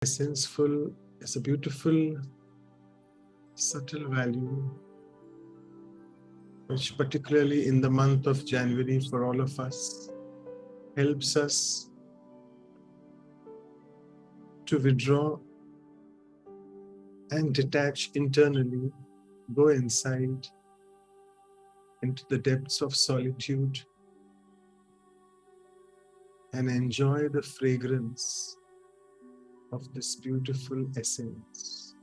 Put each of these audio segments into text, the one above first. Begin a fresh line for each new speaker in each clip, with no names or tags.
Essenceful is a beautiful, subtle value, which particularly in the month of January for all of us, helps us to withdraw and detach internally, go inside into the depths of solitude and enjoy the fragrance of this beautiful essence.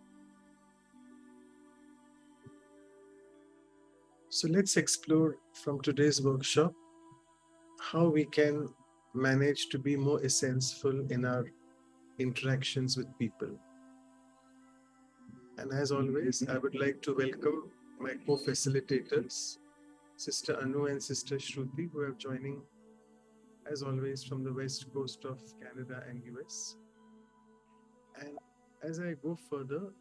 So let's explore from today's workshop how we can manage to be more essential in our interactions with people. And as always, I would like to welcome my co-facilitators, Sister Anu and Sister Shruti, who are joining as always from the west coast of Canada and US. And as I go further,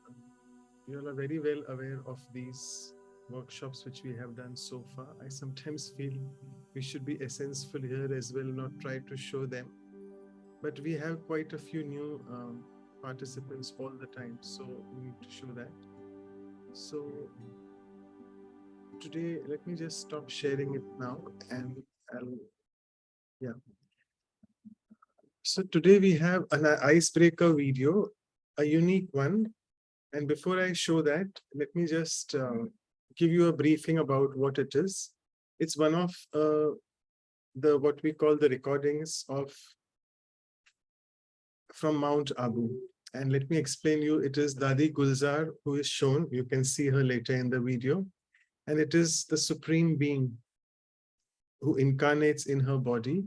you all are very well aware of these workshops which we have done so far. I sometimes feel we should be essential here as well, not try to show them. But we have quite a few new participants all the time, so we need to show that. So today, let me just stop sharing it now and So today we have an icebreaker video, a unique one. And before I show that, let me just give you a briefing about what it is. It's one of what we call the recordings from Mount Abu. And let me explain you, it is Dadi Gulzar who is shown. You can see her later in the video. And it is the Supreme Being who incarnates in her body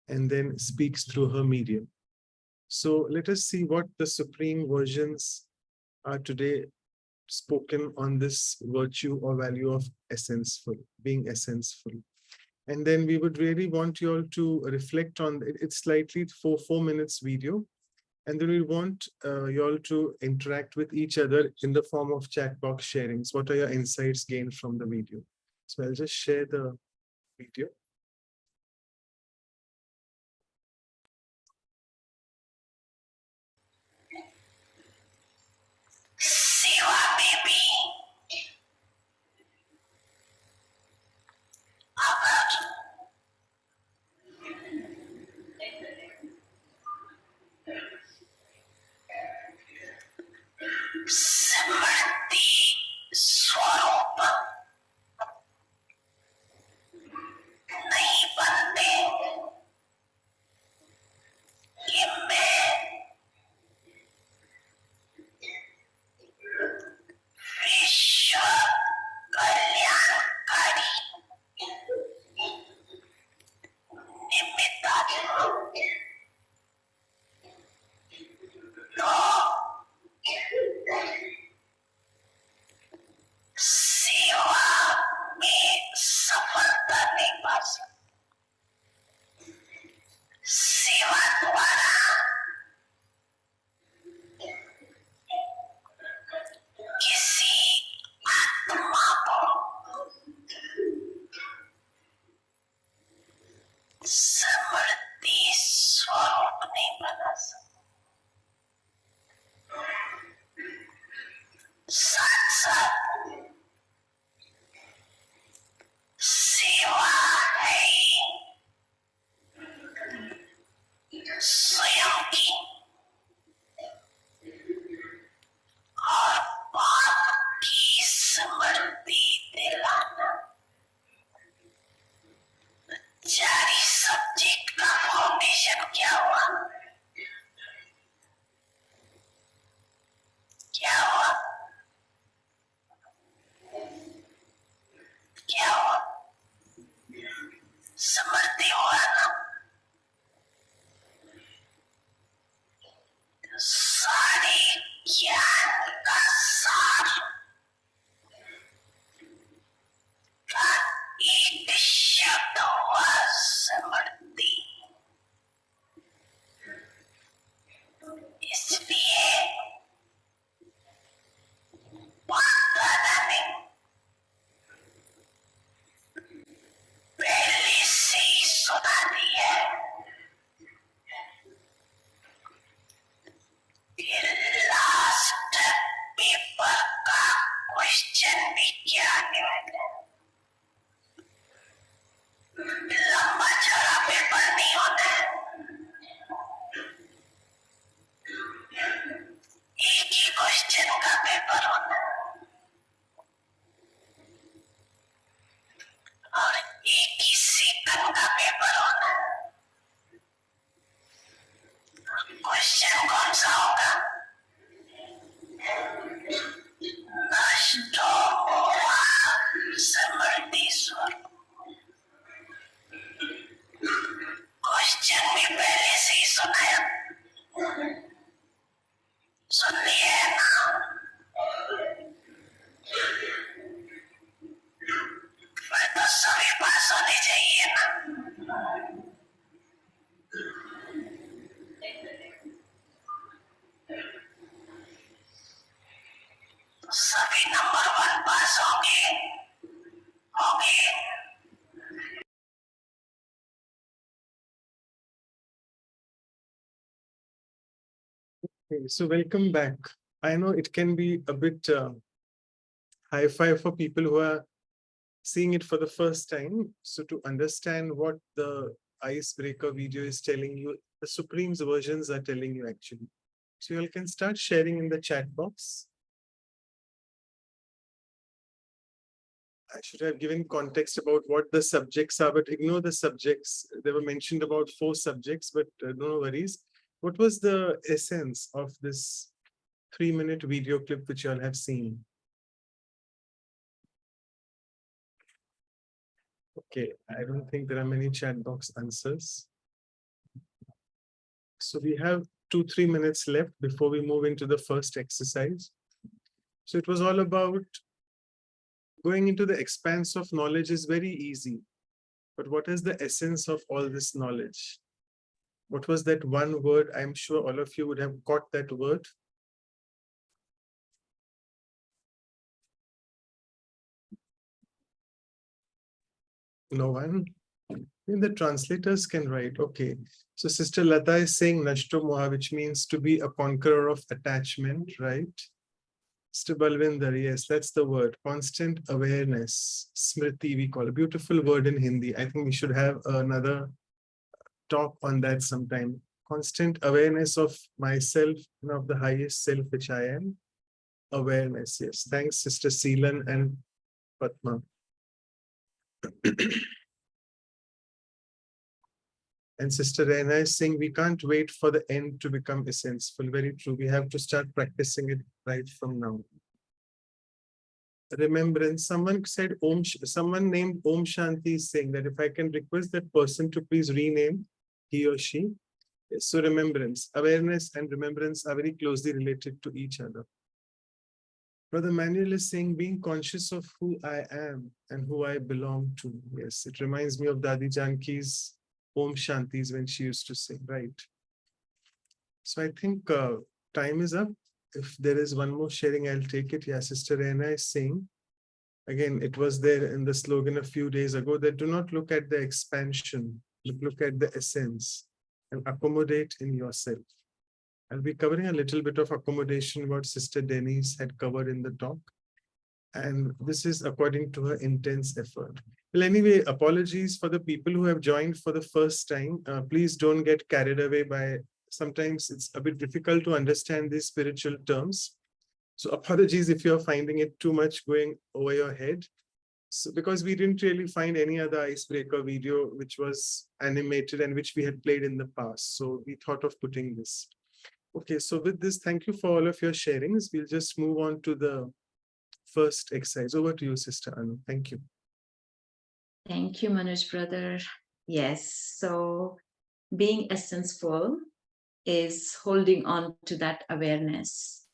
and then speaks through her medium. So let us see what the supreme versions are today spoken on this virtue or value of essential, being essential. And then we would really want you all to reflect on it. It's slightly 4 minutes video. And then we want you all to interact with each other in the form of chat box sharings. What are your insights gained from the video? So I'll just share the video. Okay, so welcome back. I know it can be a bit high-fi for people who are seeing it for the first time. So to understand what the icebreaker video is telling you, the Supreme's versions are telling you actually. So you all can start sharing in the chat box. I should have given context about what the subjects are, but ignore the subjects. They were mentioned about 4 subjects, but no worries. What was the essence of this 3-minute video clip which you all have seen? Okay, I don't think there are many chat box answers. So we have 2-3 minutes left before we move into the first exercise. So it was all about going into the expanse of knowledge is very easy. But what is the essence of all this knowledge? What was that one word? I'm sure all of you would have got that word. No one? The translators can write. Okay. So Sister Lata is saying Nashto Moha, which means to be a conqueror of attachment, right? Mr. Balvinder, yes, that's the word. Constant awareness. Smriti, we call a beautiful word in Hindi. I think we should have another talk on that sometime. Constant awareness of myself and of the highest self which I am. Awareness, yes. Thanks, Sister Seelan and Padma. And Sister Rena is saying we can't wait for the end to become essential. Very true. We have to start practicing it right from now. Remembrance. Someone said Om. Someone named Om Shanti is saying that if I can request that person to please rename he or she. So remembrance, awareness, and remembrance are very closely related to each other. Brother Manuel is saying being conscious of who I am and who I belong to. Yes, it reminds me of Dadi Janki's Om Shantis when she used to sing, right? So I think time is up. If there is one more sharing, I'll take it. Yeah, Sister Rena is saying, again, it was there in the slogan a few days ago that do not look at the expansion, look at the essence and accommodate in yourself. I'll be covering a little bit of accommodation, what Sister Denise had covered in the talk. And this is according to her intense effort. Well, anyway, apologies for the people who have joined for the first time. Please don't get carried away by, sometimes it's a bit difficult to understand these spiritual terms. So apologies if you're finding it too much going over your head. So because we didn't really find any other icebreaker video which was animated and which we had played in the past. So we thought of putting this. Okay, so with this, thank you for all of your sharings. We'll just move on to the first exercise. Over to you, Sister Anu. Thank you.
Thank you, Manoj brother. Yes, so being essential is holding on to that awareness.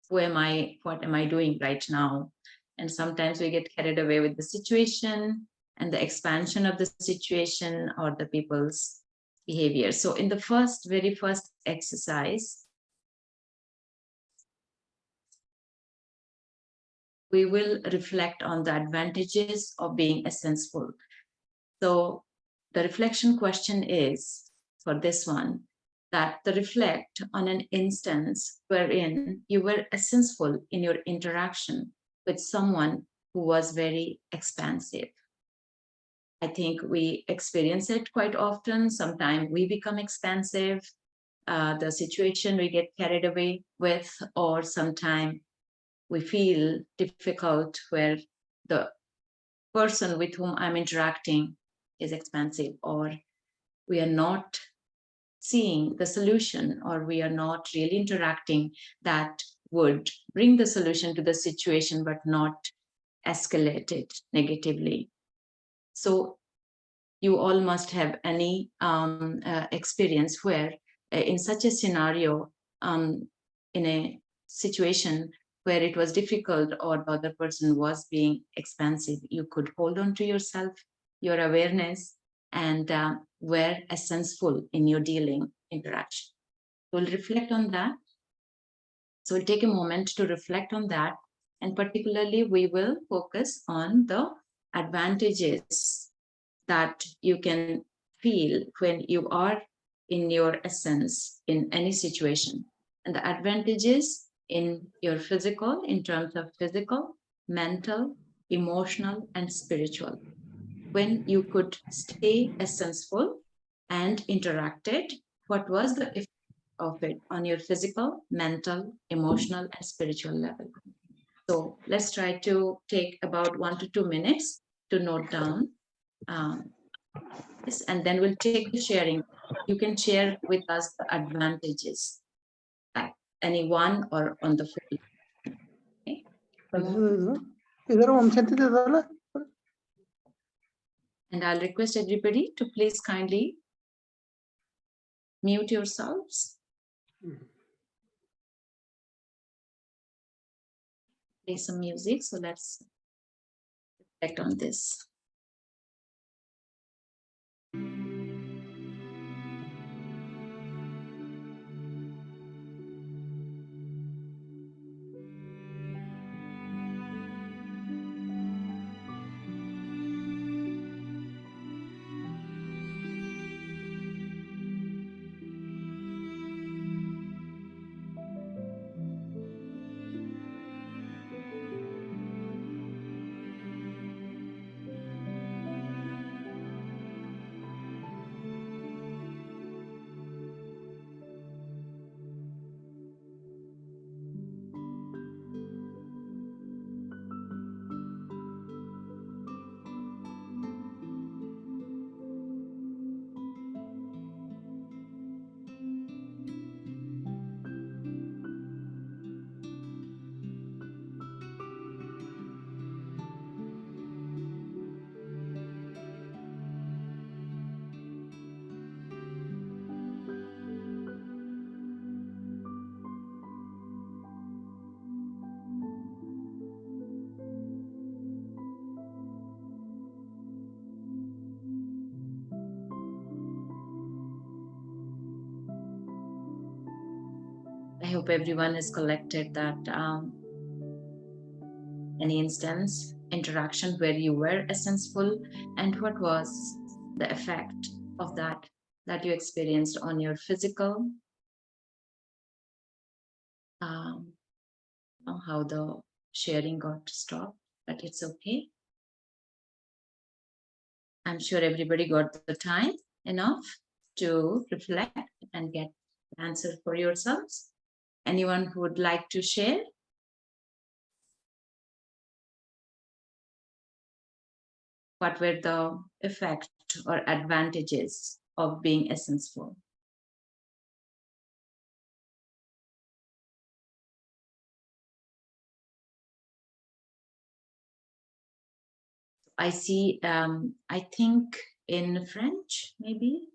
Who am I? What am I doing right now? And sometimes we get carried away with the situation and the expansion of the situation or the people's behavior. So in the very first exercise, we will reflect on the advantages of being essential. So the reflection question is, for this one, that to reflect on an instance wherein you were essential in your interaction with someone who was very expansive. I think we experience it quite often. Sometimes we become expansive, the situation we get carried away with, or sometimes we feel difficult where the person with whom I'm interacting is expansive, or we are not seeing the solution, or we are not really interacting that would bring the solution to the situation but not escalate it negatively. So you all must have any experience where in such a scenario, in a situation where it was difficult or the other person was being expansive, you could hold on to yourself, your awareness, and were essential in your dealing interaction. We'll reflect on that. So we'll take a moment to reflect on that. And particularly, we will focus on the advantages that you can feel when you are in your essence in any situation. And the advantages in your physical, in terms of physical, mental, emotional, and spiritual. When you could stay essential and interacted, what was the effect of it on your physical, mental, emotional, and spiritual level? So let's try to take about 1 to 2 minutes to note down this, and then we'll take the sharing. You can share with us the advantages, any one or on the full. Okay. And I'll request everybody to please kindly mute yourselves. Play some music. So let's reflect on this. I hope everyone has collected that any instance, interaction where you were essential, and what was the effect of that you experienced on your physical, how the sharing got stopped, but it's okay. I'm sure everybody got the time enough to reflect and get the answer for yourselves. Anyone who would like to share? What were the effect or advantages of being essential? I see, I think in French, maybe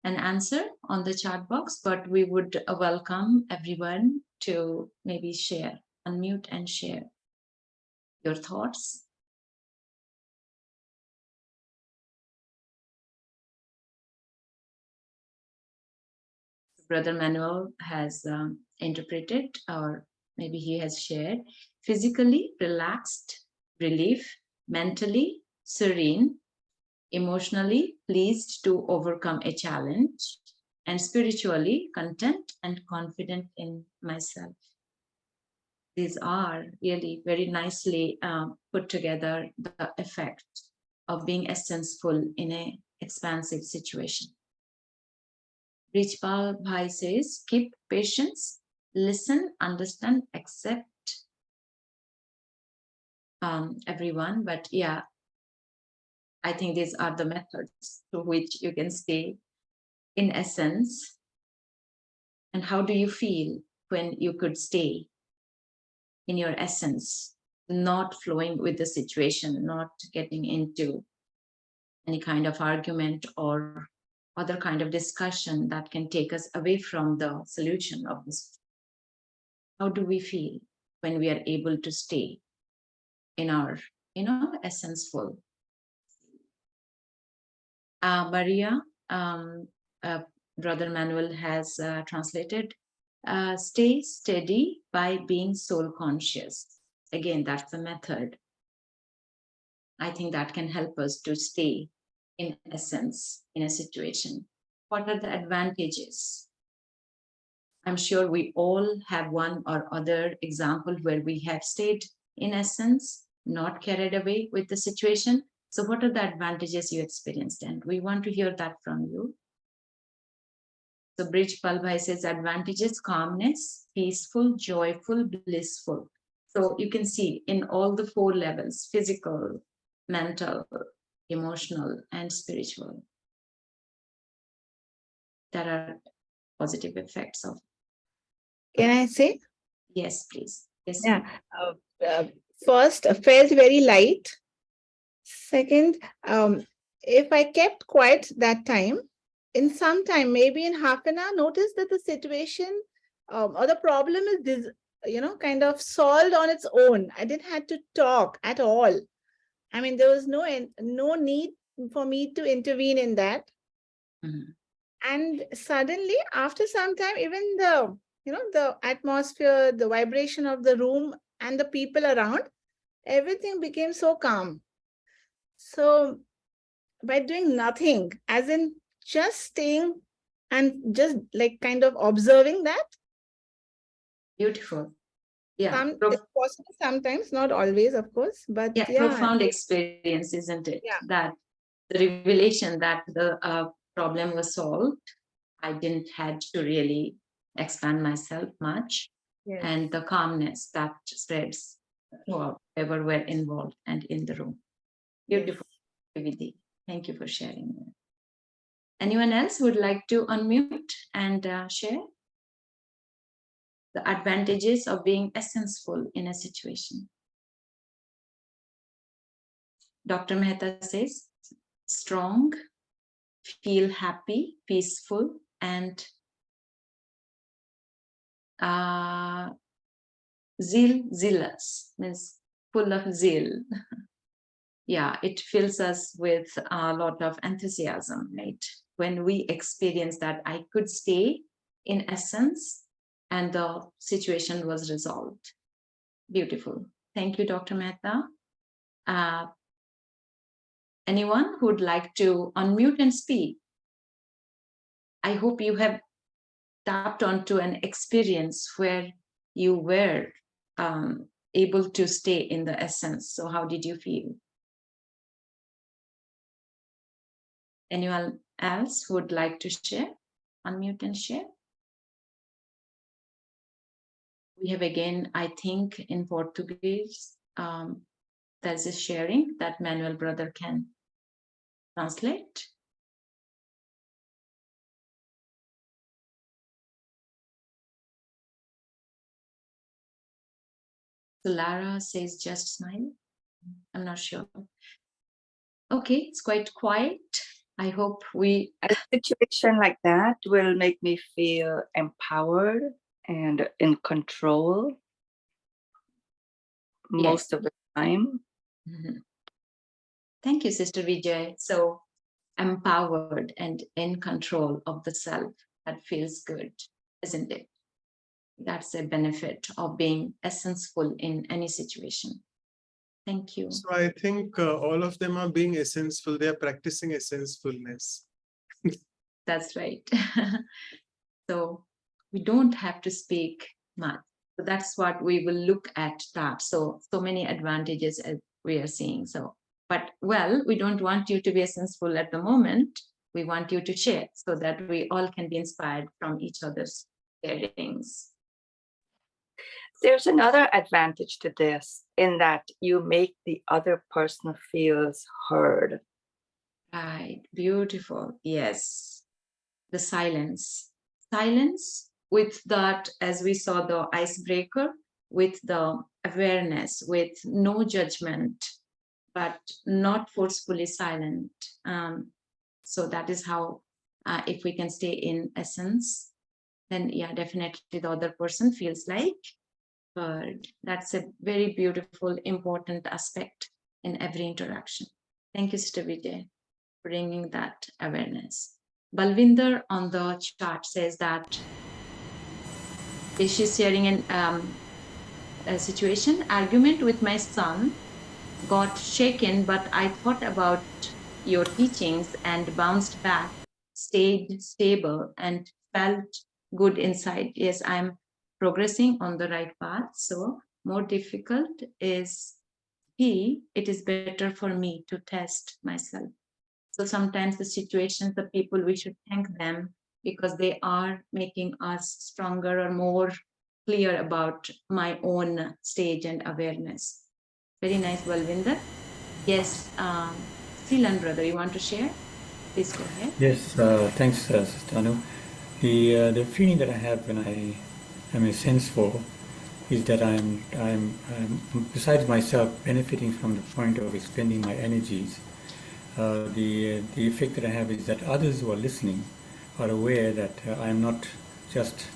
an answer on the chat box, but we would welcome everyone to maybe share, unmute and share your thoughts. Brother Manuel has interpreted, or maybe he has shared, physically relaxed, relief, mentally serene, emotionally pleased to overcome a challenge, and spiritually content and confident in myself. These are really very nicely put together, the effect of being essential in an expansive situation. Richpal Bhai says, keep patience, listen, understand, accept everyone. But yeah, I think these are the methods through which you can stay in essence. And how do you feel when you could stay in your essence, not flowing with the situation, not getting into any kind of argument or other kind of discussion that can take us away from the solution of this? how do we feel when we are able to stay in our, essence-full? Maria, Brother Manuel has translated, stay steady by being soul conscious. Again, that's the method. I think that can help us to stay in essence in a situation. What are the advantages? I'm sure we all have one or other example where we have stayed in essence, not carried away with the situation. So what are the advantages you experienced? And we want to hear that from you. So Bridge Palbhai says advantages, calmness, peaceful, joyful, blissful. So you can see in all the 4 levels, physical, mental, emotional, and spiritual, there are positive effects of.
Can I say?
Yes, please. Yes.
Yeah. First, felt very light. Second, if I kept quiet that time, in some time, maybe in half an hour, notice that the situation or the problem is this, kind of solved on its own. I didn't have to talk at all. I mean, there was no need for me to intervene in that.
Mhm.
And suddenly, after some time, even the atmosphere, the vibration of the room and the people around, everything became so calm. So by doing nothing, as in just staying and just like kind of observing that,
Beautiful. Yeah.
it's possible sometimes, not always, of course, but
Yeah,
yeah.
profound experience, isn't it?
Yeah.
That the revelation that the problem was solved. I didn't had to really expand myself much.
Yes.
And the calmness that spreads throughout whoever were involved and in the room. Beautiful, Vidhi. Thank you for sharing that. Anyone else would like to unmute and share the advantages of being essence-full in a situation? Dr. Mehta says, strong, feel happy, peaceful, and zealous, means full of zeal. Yeah, it fills us with a lot of enthusiasm, right? When we experience that I could stay in essence and the situation was resolved. Beautiful. Thank you, Dr. Mehta. Anyone who would like to unmute and speak? I hope you have tapped onto an experience where you were able to stay in the essence. So how did you feel? Anyone else who would like to share? Unmute and share. We have again, I think in Portuguese, there's a sharing that Manuel brother can translate. So Lara says just smile. I'm not sure. Okay, it's quite quiet. I hope a
situation like that will make me feel empowered and in control most of the time.
Mm-hmm. Thank you, Sister Vijay. So empowered and in control of the self, that feels good, isn't it? That's a benefit of being essence-full in any situation. Thank you.
So I think all of them are being essence-full. They are practicing essence-fullness.
That's right. So we don't have to speak much. So that's what we will look at that. So many advantages as we are seeing. So, but well, we don't want you to be essence-full at the moment. We want you to share so that we all can be inspired from each other's sharings.
There's another advantage to this in that you make the other person feels heard.
Right, beautiful. Yes, the silence with that, as we saw the icebreaker, with the awareness, with no judgment, but not forcefully silent. So that is how, if we can stay in essence, then yeah, definitely the other person feels like heard. That's a very beautiful, important aspect in every interaction. Thank you, Sister Vijay, for bringing that awareness. Balvinder on the chart says that she's sharing a situation, argument with my son, got shaken, but I thought about your teachings and bounced back, stayed stable, and felt good inside. Yes, I'm progressing on the right path. So, more difficult is it is better for me to test myself. So, sometimes the situations, the people, we should thank them because they are making us stronger or more clear about my own stage and awareness. Very nice, Balvinder. Yes, Silan brother, you want to share? Please go ahead.
Yes, thanks, Sister Anu. The feeling that I have when I am essential is that I'm besides myself benefiting from the point of expending my energies. The effect that I have is that others who are listening are aware that I'm not just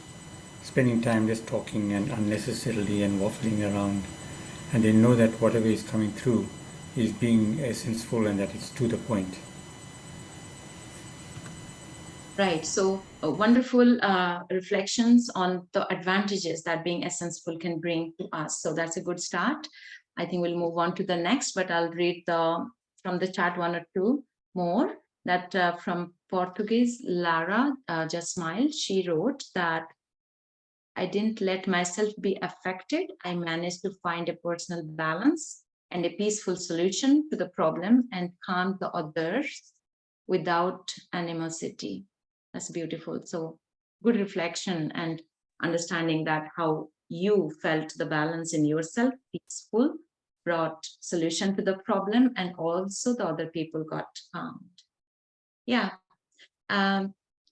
spending time just talking and unnecessarily and waffling around, and they know that whatever is coming through is being essential and that it's to the point.
Right. So wonderful reflections on the advantages that being Essenceful can bring to us. So that's a good start. I think we'll move on to the next, but I'll read from the chat one or two more. That from Portuguese, Lara just smiled. She wrote that I didn't let myself be affected. I managed to find a personal balance and a peaceful solution to the problem and calm the others without animosity. That's beautiful. So good reflection and understanding that how you felt the balance in yourself, peaceful, brought solution to the problem, and also the other people got calmed. Yeah.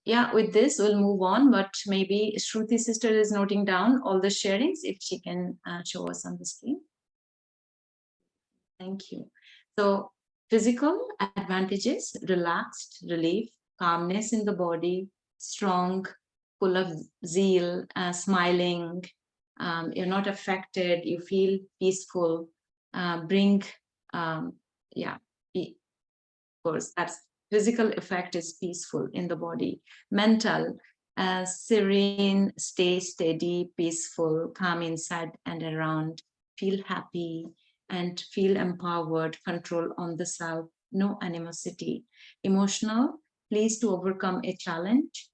Yeah, with this, we'll move on, but maybe Shruti sister is noting down all the sharings, if she can show us on the screen. Thank you. So physical advantages, relaxed, relief, calmness in the body, strong, full of zeal, smiling, you're not affected, you feel peaceful, bring, yeah, of course, that's physical effect is peaceful in the body. Mental, serene, stay steady, peaceful, calm inside and around, feel happy and feel empowered, control on the self, no animosity. Emotional, pleased to overcome a challenge.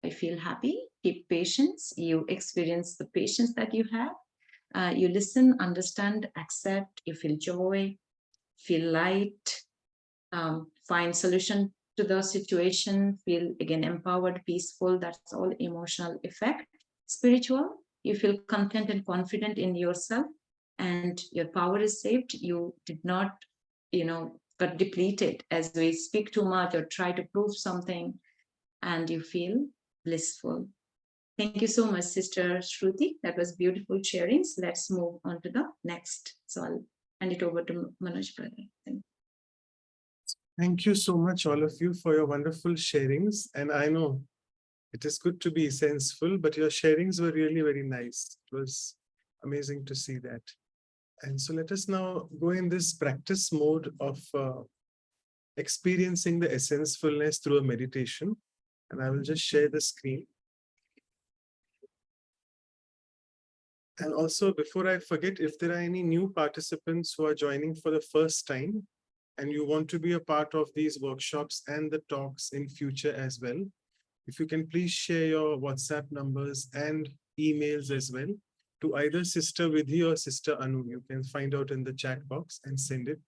I feel happy, keep patience, you experience the patience that you have. You listen, understand, accept, you feel joy, feel light, find solution to the situation, feel again empowered, peaceful. That's all emotional effect. Spiritual, you feel content and confident in yourself, and your power is saved. You did not, got depleted as we speak too much or try to prove something, and you feel blissful. Thank you so much, Sister Shruti. That was beautiful sharings. Let's move on to the next. So I'll hand it over to Manoj brother. Thank you.
Thank you so much, all of you, for your wonderful sharings. And I know it is good to be senseful, but your sharings were really very nice. It was amazing to see that. And so let us now go in this practice mode of experiencing the essentialness through a meditation. And I will just share the screen. And also, before I forget, if there are any new participants who are joining for the first time, and you want to be a part of these workshops and the talks in future as well, if you can please share your WhatsApp numbers and emails as well to either Sister Vidhi or Sister Anu. You can find out in the chat box and send it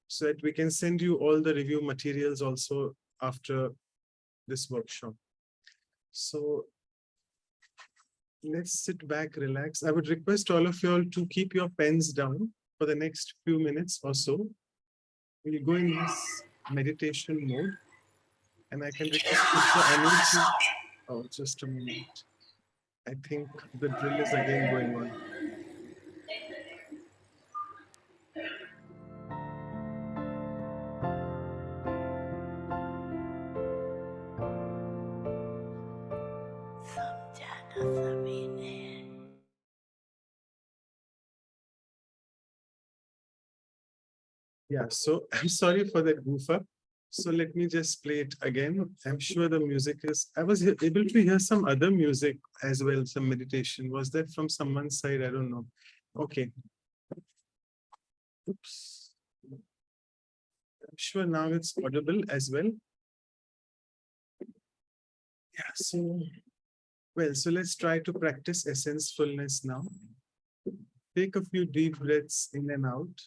so that we can send you all the review materials also after this workshop. So let's sit back, relax. I would request all of you all to keep your pens down for the next few minutes or so. We'll go in this meditation mode, and I can request Sister Anu to, oh, just a moment. I think the drill is again going on. Yeah, so I'm sorry for that goof up. So let me just play it again. I'm sure the music is, I was able to hear some other music as well, some meditation. Was that from someone's side? I don't know. Okay. Oops. I'm sure now it's audible as well. Yeah, so, well, so let's try to practice essence-fullness now. Take a few deep breaths in and out.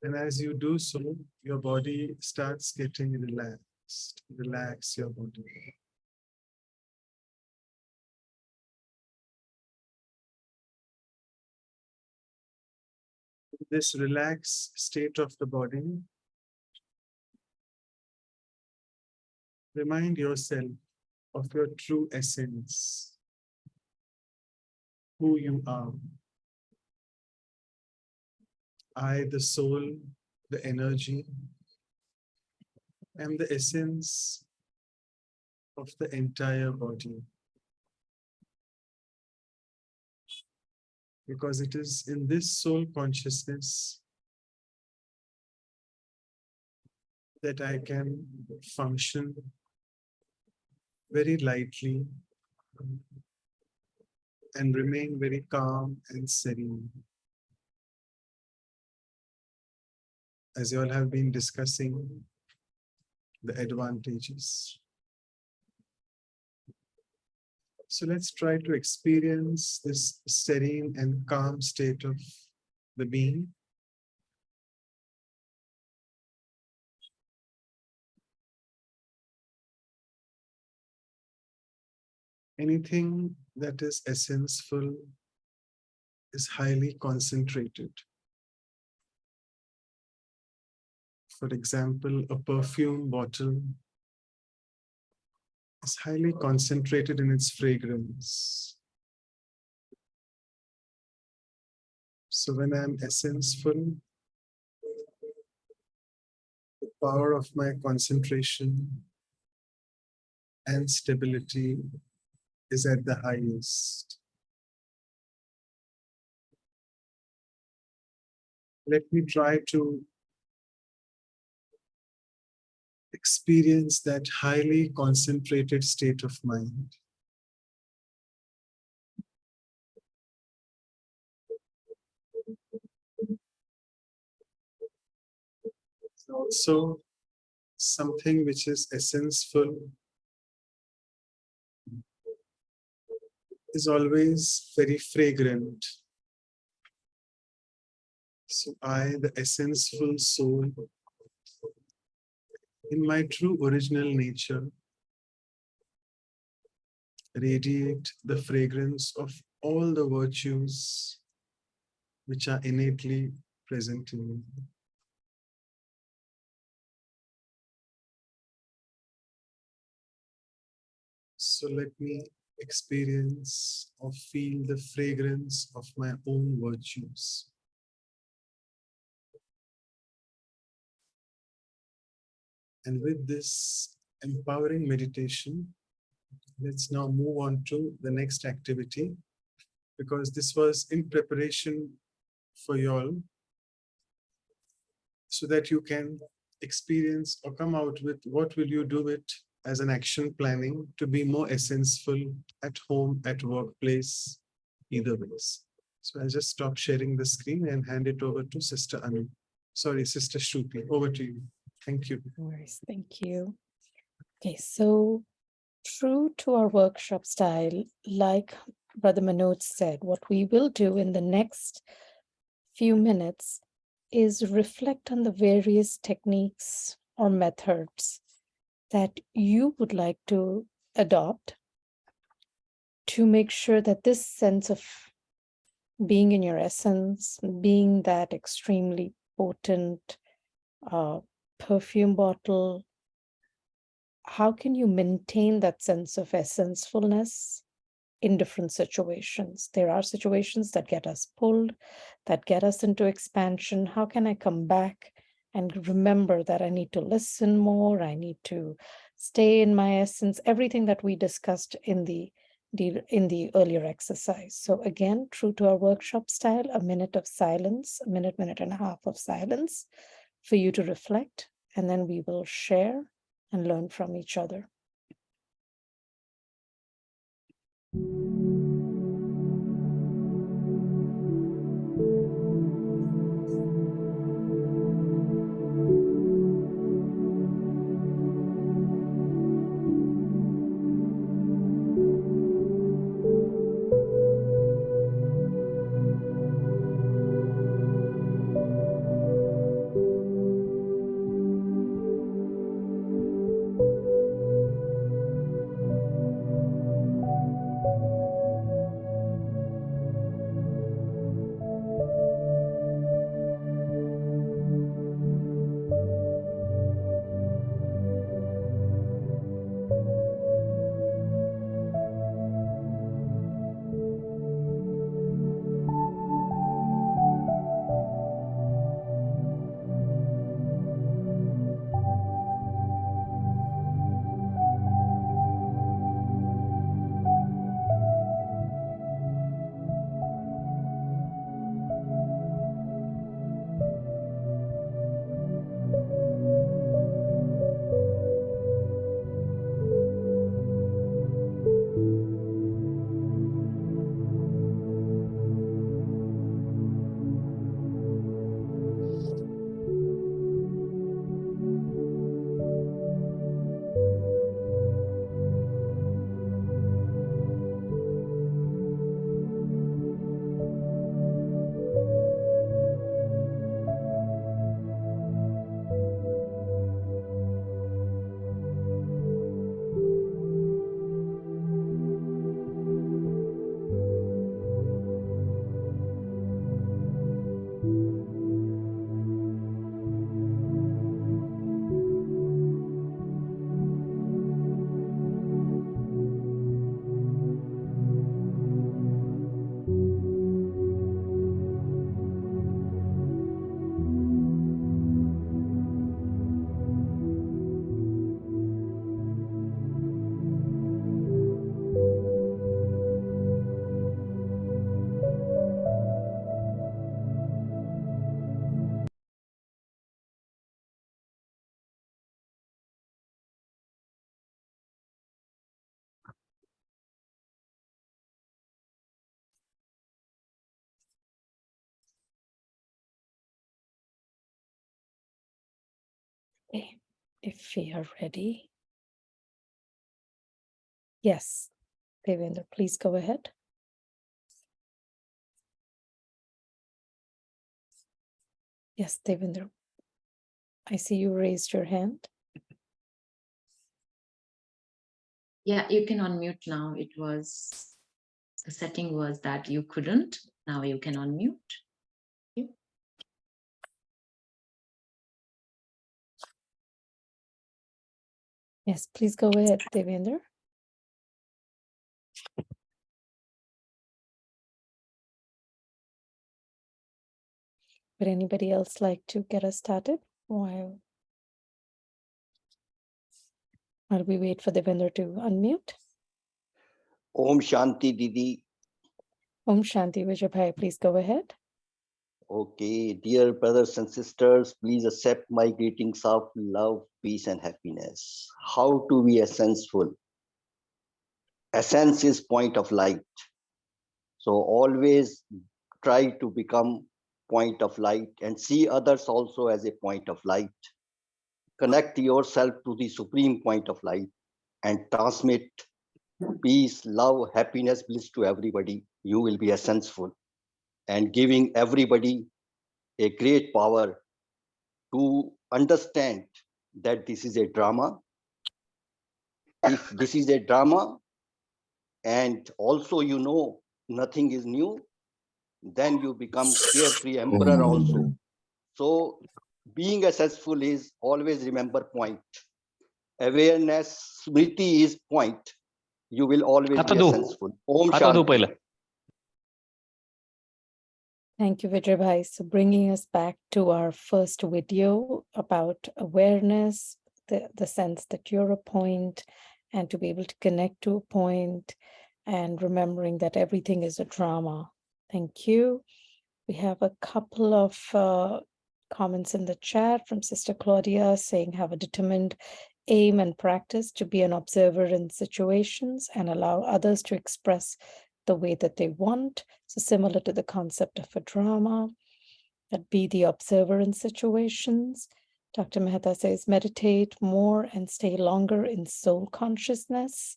And as you do so, your body starts getting relaxed. Relax your body. This relaxed state of the body, remind yourself of your true essence, who you are. I, the soul, the energy, am the essence of the entire body. Because it is in this soul consciousness that I can function very lightly and remain very calm and serene. As you all have been discussing the advantages. So let's try to experience this serene and calm state of the being. Anything that is essence-full is highly concentrated. For example, a perfume bottle is highly concentrated in its fragrance. So when I'm essence-full, the power of my concentration and stability is at the highest. Let me try to experience that highly concentrated state of mind. Also, something which is essence-full is always very fragrant. So I, the essence-full soul, in my true original nature, radiate the fragrance of all the virtues which are innately present in me. So let me experience or feel the fragrance of my own virtues. And with this empowering meditation, let's now move on to the next activity, because this was in preparation for you all, so that you can experience or come out with what will you do it as an action planning to be more essenseful at home, at workplace, either ways. So I'll just stop sharing the screen and hand it over to Sister Anu. Sorry, Sister Shruti, over to you. Thank you.
No worries. Thank you. Okay, so true to our workshop style, like Brother Manoj said, what we will do in the next few minutes is reflect on the various techniques or methods that you would like to adopt to make sure that this sense of being in your essence, being that extremely potent perfume bottle, how can you maintain that sense of essence-fullness in different situations? There are situations that get us pulled, that get us into expansion. How can I come back and remember that I need to listen more, I need to stay in my essence, everything that we discussed in the in the earlier exercise. So again, true to our workshop style, a minute of silence, a minute and a half of silence for you to reflect, and then we will share and learn from each other. Okay, if we are ready. Yes, Devendra, please go ahead. Yes, Devendra. I see you raised your hand.
Yeah, you can unmute now. It was, the setting was that you couldn't. Now you can unmute.
Yes, please go ahead, Devendra. Would anybody else like to get us started while we wait for Devendra to unmute?
Om Shanti Didi.
Om Shanti, Vijay Bhai, please go ahead.
Okay, dear brothers and sisters, please accept my greetings of love, peace, and happiness. How to be essential? Essence is point of light. So always try to become point of light and see others also as a point of light. Connect yourself to the supreme point of light and transmit peace, love, happiness, bliss to everybody. You will be essential and giving everybody a great power to understand that this is a drama. If this is a drama, and also you know nothing is new, then you become carefree emperor also. So being successful is always remember point. Awareness, smriti is point. You will always be successful. Om Shanti.
Thank you, Vijay Bhai. So bringing us back to our first video about awareness, the sense that you're a point, and to be able to connect to a point, and remembering that everything is a drama. Thank you. We have a couple of comments in the chat from Sister Claudia saying, have a determined aim and practice to be an observer in situations and allow others to express the way that they want. So similar to the concept of a drama, that be the observer in situations. Dr. Mehta says, meditate more and stay longer in soul consciousness.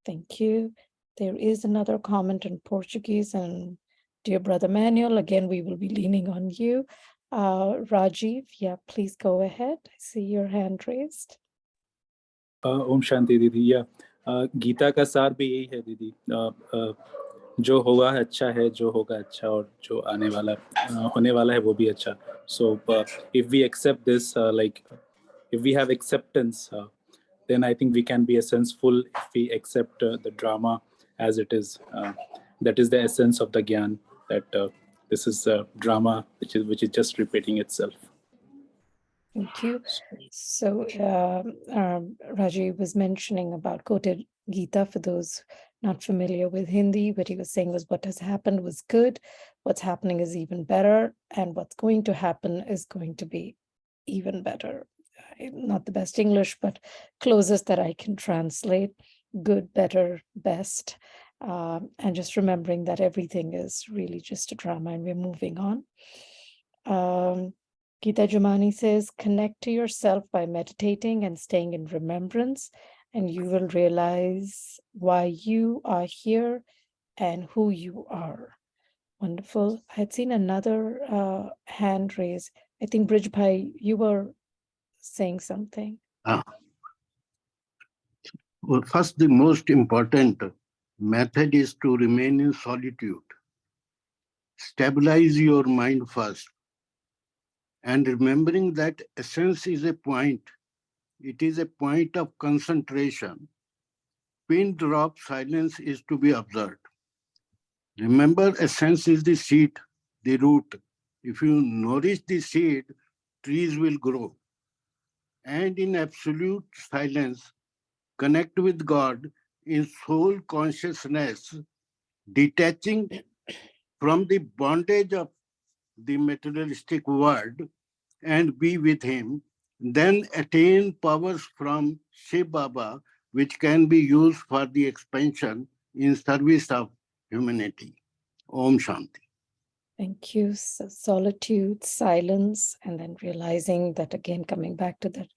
Thank you. There is another comment in Portuguese, and dear Brother Manuel, again, we will be leaning on you. Rajiv, yeah, please go ahead. I see your hand raised.
Om Shanti दीदी। या गीता का सार भी यही है दीदी, जो होगा अच्छा है, जो होगा अच्छा, और जो आने वाला होने वाला है वो भी अच्छा. So if we accept this, like if we have acceptance, then I think we can be essential if we accept the drama as it is. That is the essence of the Gyan, that this is a drama which is just repeating itself.
Thank you. So Rajiv was mentioning about quoted Gita for those not familiar with Hindi. What he was saying was what has happened was good, what's happening is even better, and what's going to happen is going to be even better. Not the best English, but closest that I can translate. Good, better, best. And just remembering that everything is really just a drama and we're moving on. Gita Jumani says, connect to yourself by meditating and staying in remembrance, and you will realize why you are here and who you are. Wonderful. I had seen another hand raise. I think Brijbhai, you were saying something.
Well, first, the most important method is to remain in solitude. Stabilize your mind first. And remembering that essence is a point, it is a point of concentration. Pin drop silence is to be observed. Remember, essence is the seed, the root. If you nourish the seed, trees will grow. And in absolute silence, connect with God in soul consciousness, detaching from the bondage of the materialistic world and be with him, then attain powers from Shiv Baba, which can be used for the expansion in service of humanity. Om Shanti.
Thank you. So solitude, silence, and then realizing that again, coming back to that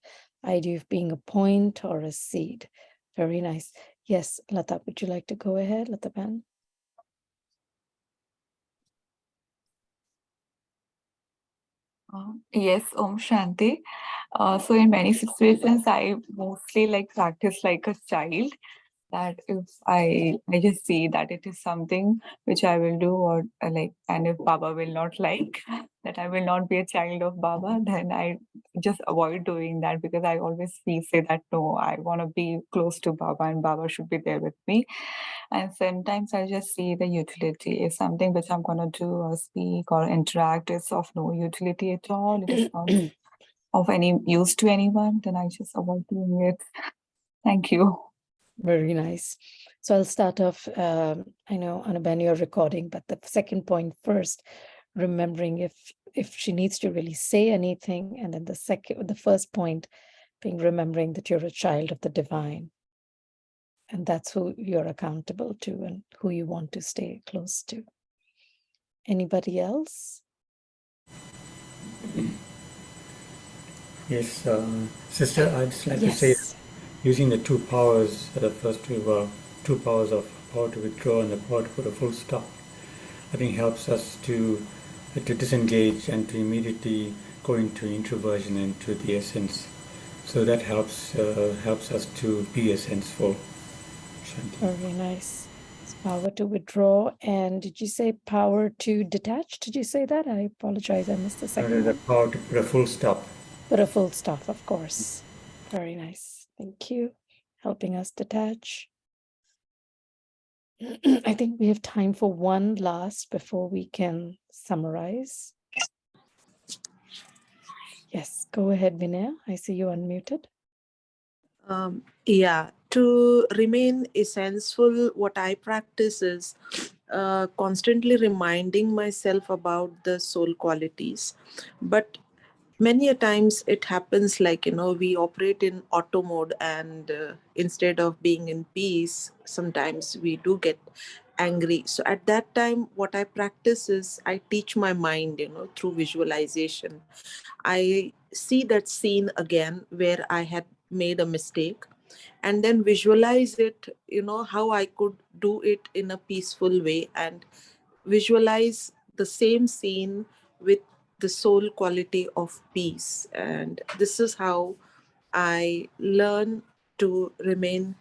idea of being a point or a seed. Very nice. Yes, Lata, would you like to go ahead, Lata Ban?
Yes, Om Shanti. So in many situations, I mostly like practice like a child. That if I just see that it is something which I will do, or like, and if Baba will not like that, I will not be a child of Baba, then I just avoid doing that, because I always say that no, I want to be close to Baba and Baba should be there with me. And sometimes I just see the utility. If something which I'm going to do or speak or interact is of no utility at all, it is not of any use to anyone, then I just avoid doing it. Thank you.
Very nice. So I'll start off, I know, Anaban, you're recording, but the second point first, remembering if she needs to really say anything, and then the first point being remembering that you're a child of the divine. And that's who you're accountable to and who you want to stay close to. Anybody else?
Yes, sister, I'd just like to
Yes.
say, using the two powers, the first two powers of power to withdraw and the power to put a full stop, I think helps us to disengage and to immediately go into introversion and to the essence. So that helps us to be essential.
Very nice. It's power to withdraw. And did you say power to detach? Did you say that? I apologize. I missed the second
The
one.
power to put a full stop.
Put a full stop, of course. Very nice. Thank you. Helping us detach. I think we have time for one last before we can summarize. Yes, go ahead, Vinaya. I see you unmuted.
Yeah, to remain essential, what I practice is constantly reminding myself about the soul qualities. But many a times it happens like, we operate in auto mode, and instead of being in peace, sometimes we do get angry. So at that time, what I practice is I teach my mind, through visualization. I see that scene again where I had made a mistake, and then visualize it, how I could do it in a peaceful way, and visualize the same scene with the soul quality of peace. And this is how I learn to remain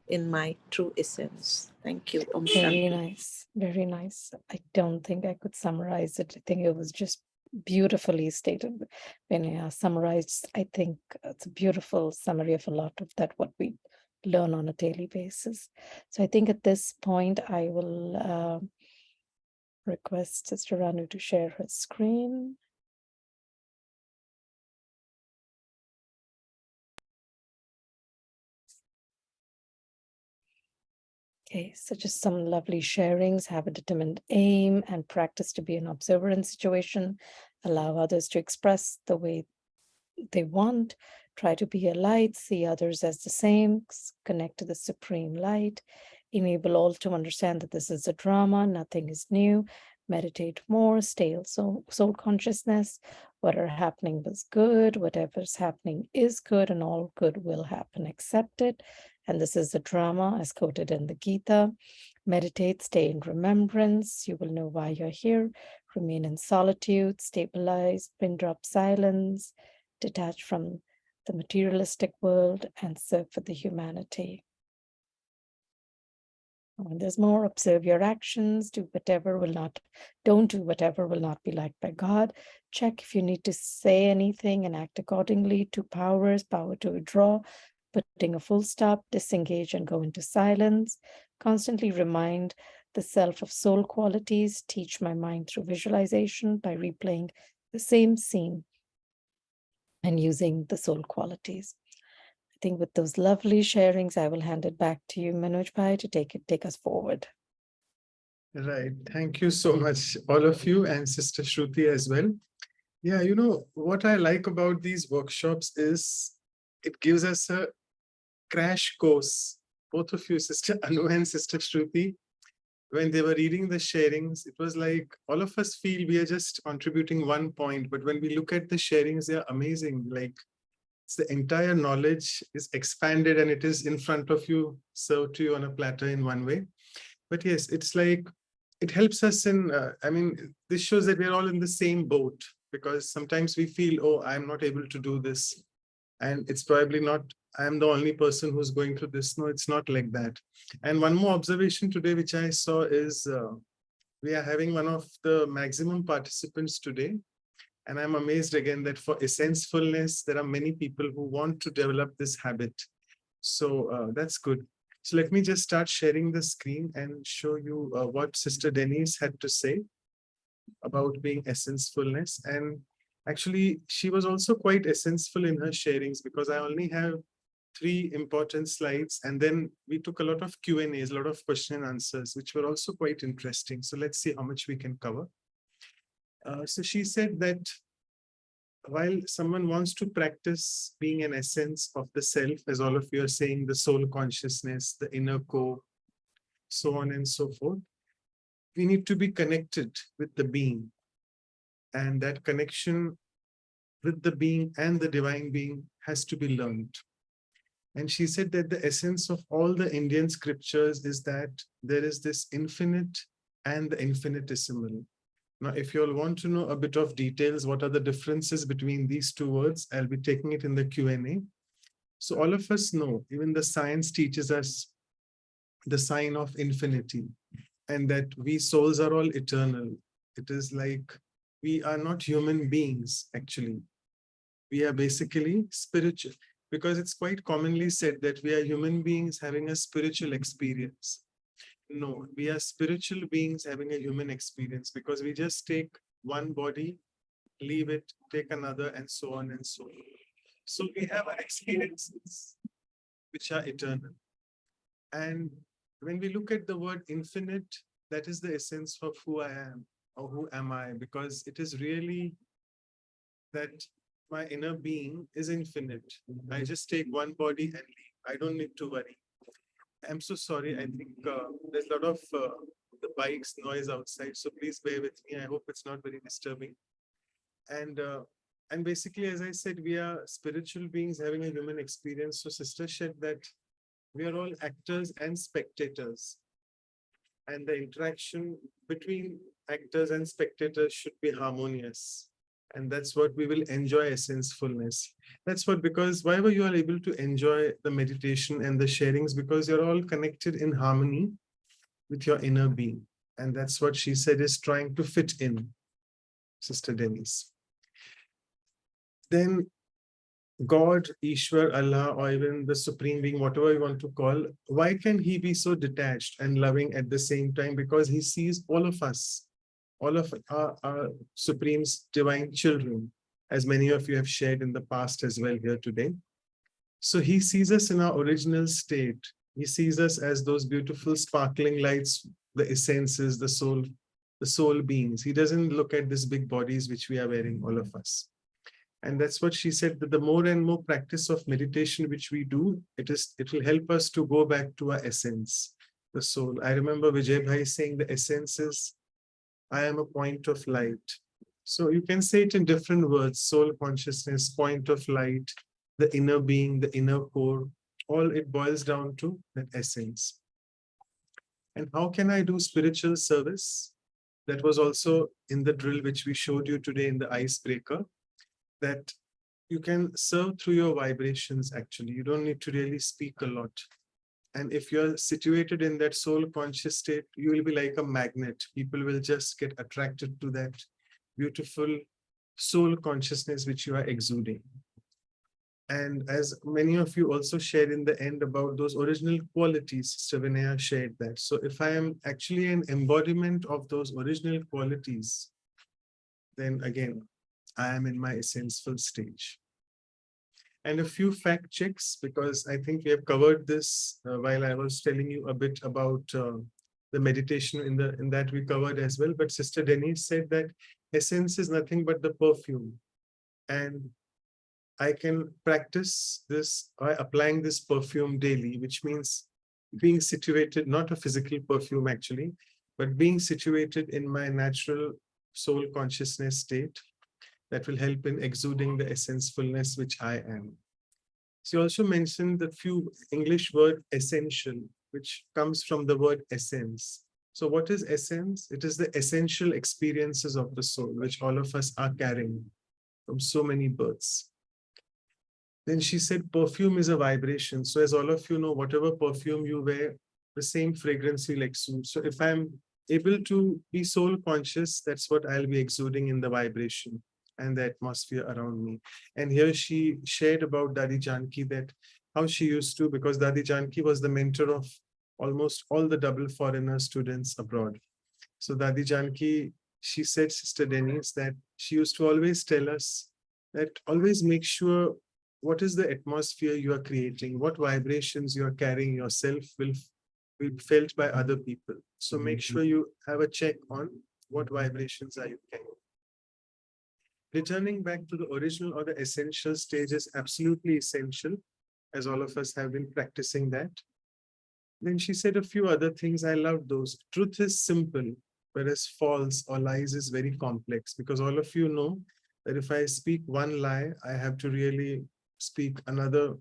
in my true essence. Thank you. Om
Very
Shanti.
nice. Very nice. I don't think I could summarize it. I think it was just beautifully stated. Vinaya summarized, I think it's a beautiful summary of a lot of that, what we learn on a daily basis. So I think at this point, I will request Sister Ranu to share her screen. Okay, so just some lovely sharings. Have a determined aim and practice to be an observer in situation. Allow others to express the way they want. Try to be a light, see others as the same, connect to the supreme light. Enable all to understand that this is a drama, nothing is new. Meditate more, stay soul consciousness. What are happening was good, whatever's happening is good, and all good will happen. Accept it. And this is a drama as quoted in the Gita. Meditate, stay in remembrance. You will know why you're here. Remain in solitude, stabilize, pin drop silence, detach from the materialistic world, and serve for the humanity. When there's more, observe your actions, don't do whatever will not be liked by God. Check if you need to say anything and act accordingly. Two powers, power to withdraw, putting a full stop, disengage and go into silence. Constantly remind the self of soul qualities. Teach my mind through visualization by replaying the same scene and using the soul qualities. I think with those lovely sharings, I will hand it back to you, Manoj Bhai, to take us forward.
Right. Thank you so much, all of you, and Sister Shruti as well. Yeah, what I like about these workshops is it gives us a crash course. Both of you, Sister Anu and Sister Shruti, when they were reading the sharings, it was like all of us feel we are just contributing 1 point, but when we look at the sharings, they are amazing. Like the entire knowledge is expanded and it is in front of you, served to you on a platter in one way. But yes, it's like it helps us in, this shows that we're all in the same boat, because sometimes we feel, oh, I'm not able to do this. And it's probably not, I'm the only person who's going through this. No, it's not like that. And one more observation today, which I saw is we are having one of the maximum participants today. And I'm amazed again that for Essencefulness, there are many people who want to develop this habit. So that's good. So let me just start sharing the screen and show you what Sister Denise had to say about being Essencefulness. And actually, she was also quite essential in her sharings, because I only have 3 important slides. And then we took a lot of Q&As, a lot of question and answers, which were also quite interesting. So let's see how much we can cover. So she said that while someone wants to practice being an essence of the self, as all of you are saying, the soul consciousness, the inner core, so on and so forth, we need to be connected with the being. And that connection with the being and the divine being has to be learned. And she said that the essence of all the Indian scriptures is that there is this infinite and the infinitesimal. Now, if you all want to know a bit of details, what are the differences between these 2 words, I'll be taking it in the Q&A. So all of us know, even the science teaches us the sign of infinity, and that we souls are all eternal. It is like we are not human beings, actually. We are basically spiritual, because it's quite commonly said that we are human beings having a spiritual experience. No, we are spiritual beings having a human experience, because we just take one body, leave it, take another, and so on and so on. So we have our experiences which are eternal. And when we look at the word infinite, that is the essence of who I am or who am I, because it is really that my inner being is infinite. I just take one body and leave. I don't need to worry. I'm so sorry. I think there's a lot of the bikes noise outside, so please bear with me. I hope it's not very disturbing. And basically, as I said, we are spiritual beings having a human experience. So Sister said that we are all actors and spectators, and the interaction between actors and spectators should be harmonious. And that's what we will enjoy essensefulness. That's what, because why were you are able to enjoy the meditation and the sharings? Because you're all connected in harmony with your inner being. And that's what she said is trying to fit in, Sister Denise. Then God, Ishwar, Allah, or even the Supreme Being, whatever you want to call, why can he be so detached and loving at the same time? Because he sees all of us, all of our Supreme's divine children, as many of you have shared in the past as well here today. So he sees us in our original state. He sees us as those beautiful sparkling lights, the essences, the soul beings. He doesn't look at these big bodies which we are wearing, all of us. And that's what she said, that the more and more practice of meditation which we do, it will help us to go back to our essence, the soul. I remember Vijay Bhai saying the essence is, I am a point of light. So you can say it in different words: soul consciousness, point of light, the inner being, the inner core. All it boils down to that essence. And how can I do spiritual service? That was also in the drill which we showed you today in the icebreaker, that you can serve through your vibrations. Actually, you don't need to really speak a lot. And if you're situated in that soul conscious state, you will be like a magnet. People will just get attracted to that beautiful soul consciousness which you are exuding. And as many of you also shared in the end about those original qualities, Sister Vinaya shared that. So if I am actually an embodiment of those original qualities, then again, I am in my essenseful stage. And a few fact checks, because I think we have covered this while I was telling you a bit about the meditation in that we covered as well. But Sister Denise said that essence is nothing but the perfume. And I can practice this by applying this perfume daily, which means being situated, not a physical perfume actually, but being situated in my natural soul consciousness state. That will help in exuding the essensefulness which I am. She also mentioned the few English word essential, which comes from the word essence. So what is essence? It is the essential experiences of the soul, which all of us are carrying from so many births. Then she said perfume is a vibration. So as all of you know, whatever perfume you wear, the same fragrance will exude. So if I'm able to be soul conscious, that's what I'll be exuding in the vibration and the atmosphere around me. And here she shared about Dadi Janki, that how she used to, because Dadi Janki was the mentor of almost all the double foreigner students abroad. So Dadi Janki, she said, Sister Denise, that she used to always tell us that always make sure what is the atmosphere you are creating, what vibrations you are carrying yourself will be felt by other people. So make sure you have a check on what vibrations are you carrying. Returning back to the original or the essential stage is absolutely essential, as all of us have been practicing that. Then she said a few other things. I love those. Truth is simple, whereas false or lies is very complex, because all of you know that if I speak one lie, I have to really speak another,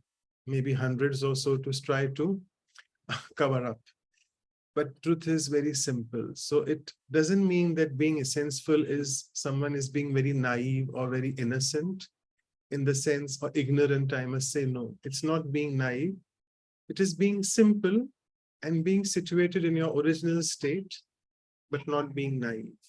maybe hundreds or so to try to cover up. But truth is very simple. So it doesn't mean that being essenseful is someone is being very naive or very innocent in the sense, or ignorant, I must say. No, it's not being naive. It is being simple and being situated in your original state, but not being naive.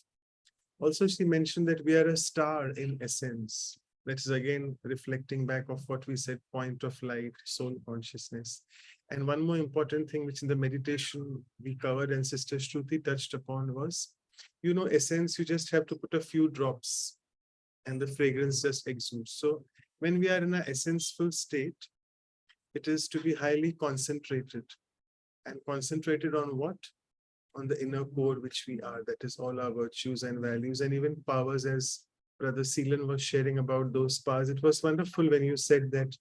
Also, she mentioned that we are a star in essence. That is again reflecting back of what we said, point of light, soul consciousness. And one more important thing, which in the meditation we covered and Sister Shruti touched upon, was, you know, essence, you just have to put a few drops and the fragrance just exudes. So when we are in an essenseful state, it is to be highly concentrated. and concentrated on what? On the inner core which we are, that is all our virtues and values and even powers, as Brother Seelan was sharing about those powers. It was wonderful when you said that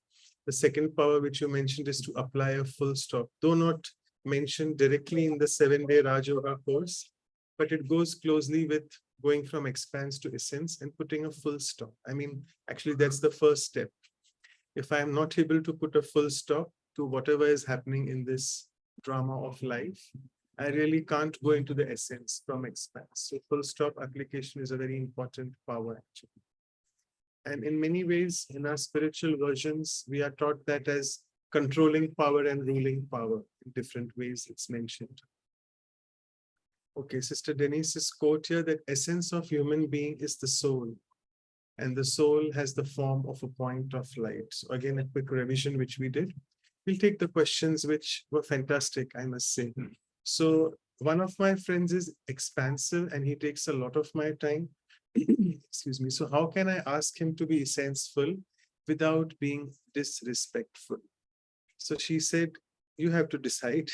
the second power which you mentioned is to apply a full stop, though not mentioned directly in the 7-day Raj Yoga course, but it goes closely with going from expanse to essence and putting a full stop. I mean, actually, that's the first step. If I'm not able to put a full stop to whatever is happening in this drama of life, I really can't go into the essence from expanse. So full stop application is a very important power actually. And in many ways, in our spiritual versions, we are taught that as controlling power and ruling power in different ways, it's mentioned. Okay, Sister Denise's quote here, that essence of human being is the soul, and the soul has the form of a point of light. So again, a quick revision which we did. We'll take the questions which were fantastic, I must say. So one of my friends is expansive and he takes a lot of my time. Excuse me. So how can I ask him to be essenseful without being disrespectful? So she said, you have to decide.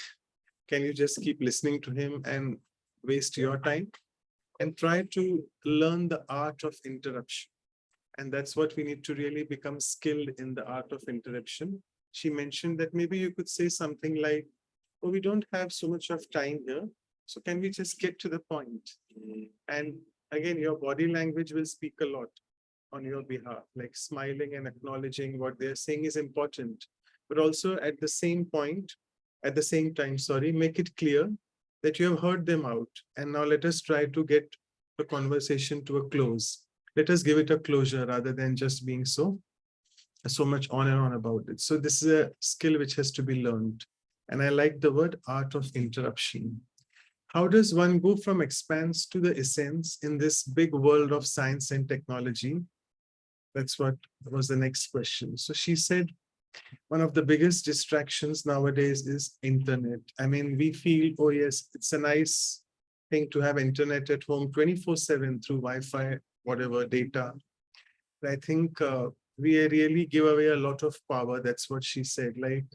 Can you just keep listening to him and waste your time? And try to learn the art of interruption. And that's what we need to really become skilled in, the art of interruption. She mentioned that maybe you could say something like, oh, we don't have so much of time here, so can we just get to the point? And again, your body language will speak a lot on your behalf, like smiling and acknowledging what they're saying is important, but also at the same time, make it clear that you have heard them out. And now let us try to get the conversation to a close. Let us give it a closure rather than just being so much on and on about it. So this is a skill which has to be learned. And I like the word art of interruption. How does one go from expanse to the essence in this big world of science and technology? That's what was the next question. So she said, one of the biggest distractions nowadays is internet. I mean, we feel, oh yes, it's a nice thing to have internet at home 24/7 through Wi-Fi, whatever data. But I think we really give away a lot of power. That's what she said. Like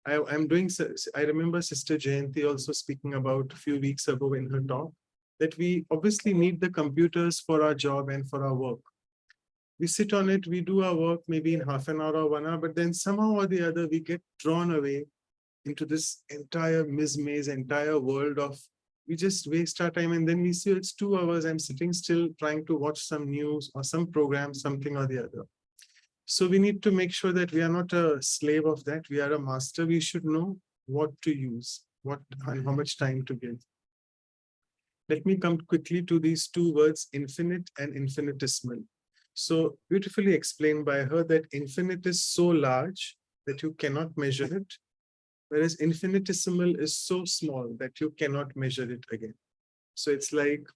I remember Sister Jayanti also speaking about a few weeks ago in her talk that we obviously need the computers for our job and for our work. We sit on it, we do our work maybe in half an hour or 1 hour, but then somehow or the other, we get drawn away into this entire maze, entire world of, we just waste our time and then we see it's 2 hours, I'm sitting still trying to watch some news or some program, something or the other. So we need to make sure that we are not a slave of that. We are a master. We should know what to use, what and how much time to give. Let me come quickly to these two words, infinite and infinitesimal. So beautifully explained by her that infinite is so large that you cannot measure it, whereas infinitesimal is so small that you cannot measure it again. So it's like,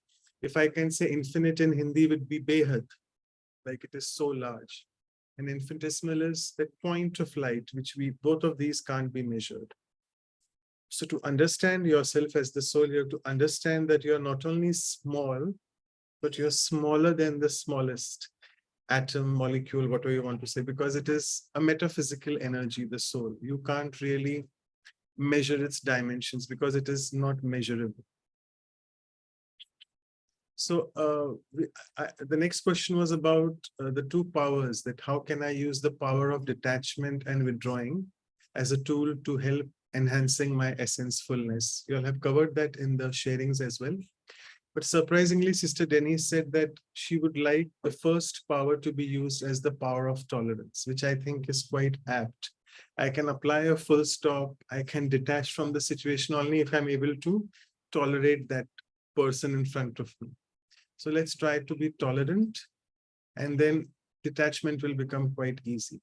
if I can say infinite in Hindi would be behad, like it is so large. And infinitesimal is that point of light, which both of these can't be measured. So to understand yourself as the soul, you have to understand that you're not only small, but you're smaller than the smallest atom, molecule, whatever you want to say, because it is a metaphysical energy, the soul. You can't really measure its dimensions because it is not measurable. So the next question was about the two powers, that how can I use the power of detachment and withdrawing as a tool to help enhancing my essence-fullness. You all have covered that in the sharings as well. But surprisingly, Sister Denise said that she would like the first power to be used as the power of tolerance, which I think is quite apt. I can apply a full stop. I can detach from the situation only if I'm able to tolerate that person in front of me. So let's try to be tolerant, and then detachment will become quite easy.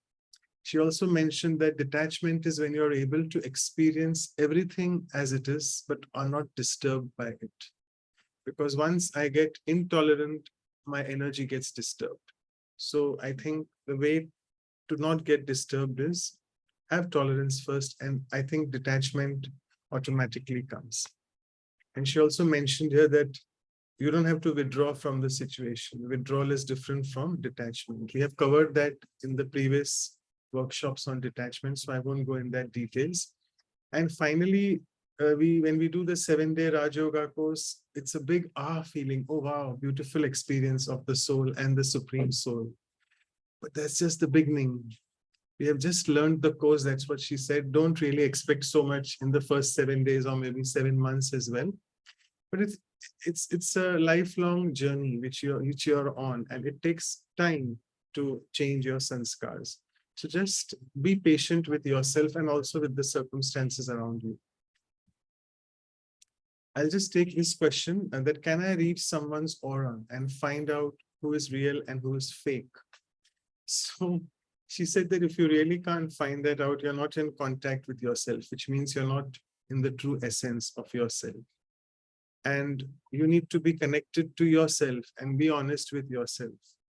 She also mentioned that detachment is when you're able to experience everything as it is, but are not disturbed by it. Because once I get intolerant, my energy gets disturbed. So I think the way to not get disturbed is have tolerance first, and I think detachment automatically comes. And she also mentioned here that you don't have to withdraw from the situation. Withdrawal is different from detachment. We have covered that in the previous workshops on detachment, so I won't go in that details. And finally, when we do the 7-day Raj Yoga course, it's a big feeling. Oh wow, beautiful experience of the soul and the Supreme Soul. But that's just the beginning. We have just learned the course. That's what she said. Don't really expect so much in the first 7 days or maybe 7 months as well. But it's a lifelong journey which you're on, and it takes time to change your sanskars. So just be patient with yourself and also with the circumstances around you. I'll just take this question, and that can I read someone's aura and find out who is real and who is fake? So she said that if you really can't find that out, you're not in contact with yourself, which means you're not in the true essence of yourself. And you need to be connected to yourself and be honest with yourself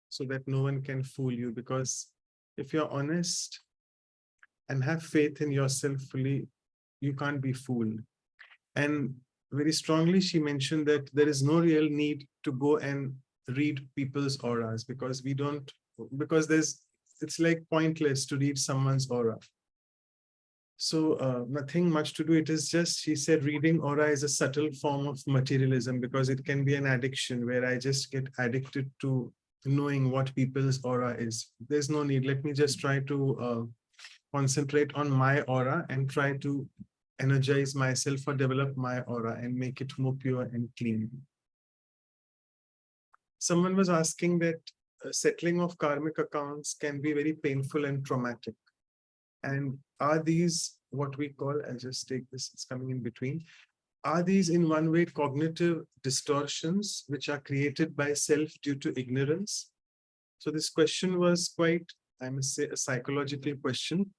so that no one can fool you. Because if you're honest and have faith in yourself fully, you can't be fooled. And very strongly, she mentioned that there is no real need to go and read people's auras because it's like pointless to read someone's aura. So nothing much to do. It is just, she said, reading aura is a subtle form of materialism because it can be an addiction where I just get addicted to knowing what people's aura is. There's no need. Let me just try to concentrate on my aura and try to energize myself or develop my aura and make it more pure and clean. Someone was asking that settling of karmic accounts can be very painful and traumatic. And are these what we call, I'll just take this, it's coming in between. Are these in one way cognitive distortions which are created by self due to ignorance? So this question was quite, I must say, a psychological question.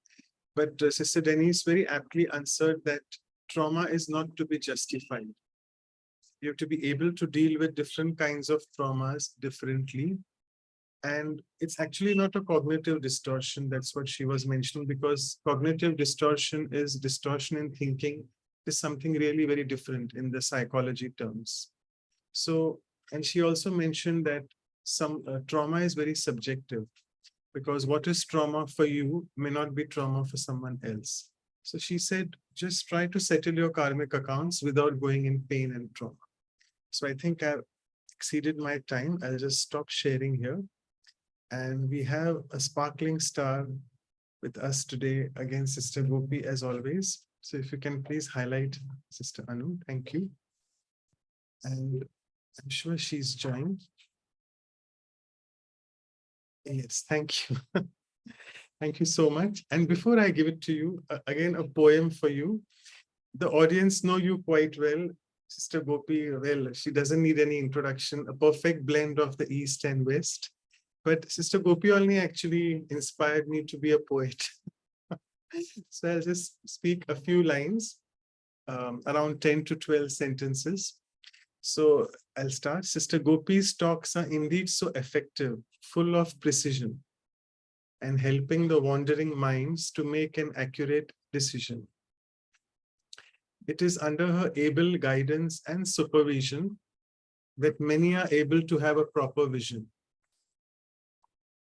But Sister Denise very aptly answered that trauma is not to be justified. You have to be able to deal with different kinds of traumas differently. And it's actually not a cognitive distortion. That's what she was mentioning, because cognitive distortion is distortion in thinking. Is something really very different in the psychology terms. So, and she also mentioned that some trauma is very subjective, because what is trauma for you may not be trauma for someone else. So she said, just try to settle your karmic accounts without going in pain and trauma. So I think I've exceeded my time. I'll just stop sharing here. And we have a sparkling star with us today, again, Sister Gopi, as always. So if you can please highlight Sister Anu, thank you. And I'm sure she's joined. Yes, thank you. Thank you so much. And before I give it to you, again, a poem for you. The audience know you quite well. Sister Gopi, well, she doesn't need any introduction, a perfect blend of the East and West. But Sister Gopi only actually inspired me to be a poet. So I'll just speak a few lines, around 10 to 12 sentences. So I'll start. Sister Gopi's talks are indeed so effective, full of precision, and helping the wandering minds to make an accurate decision. It is under her able guidance and supervision that many are able to have a proper vision.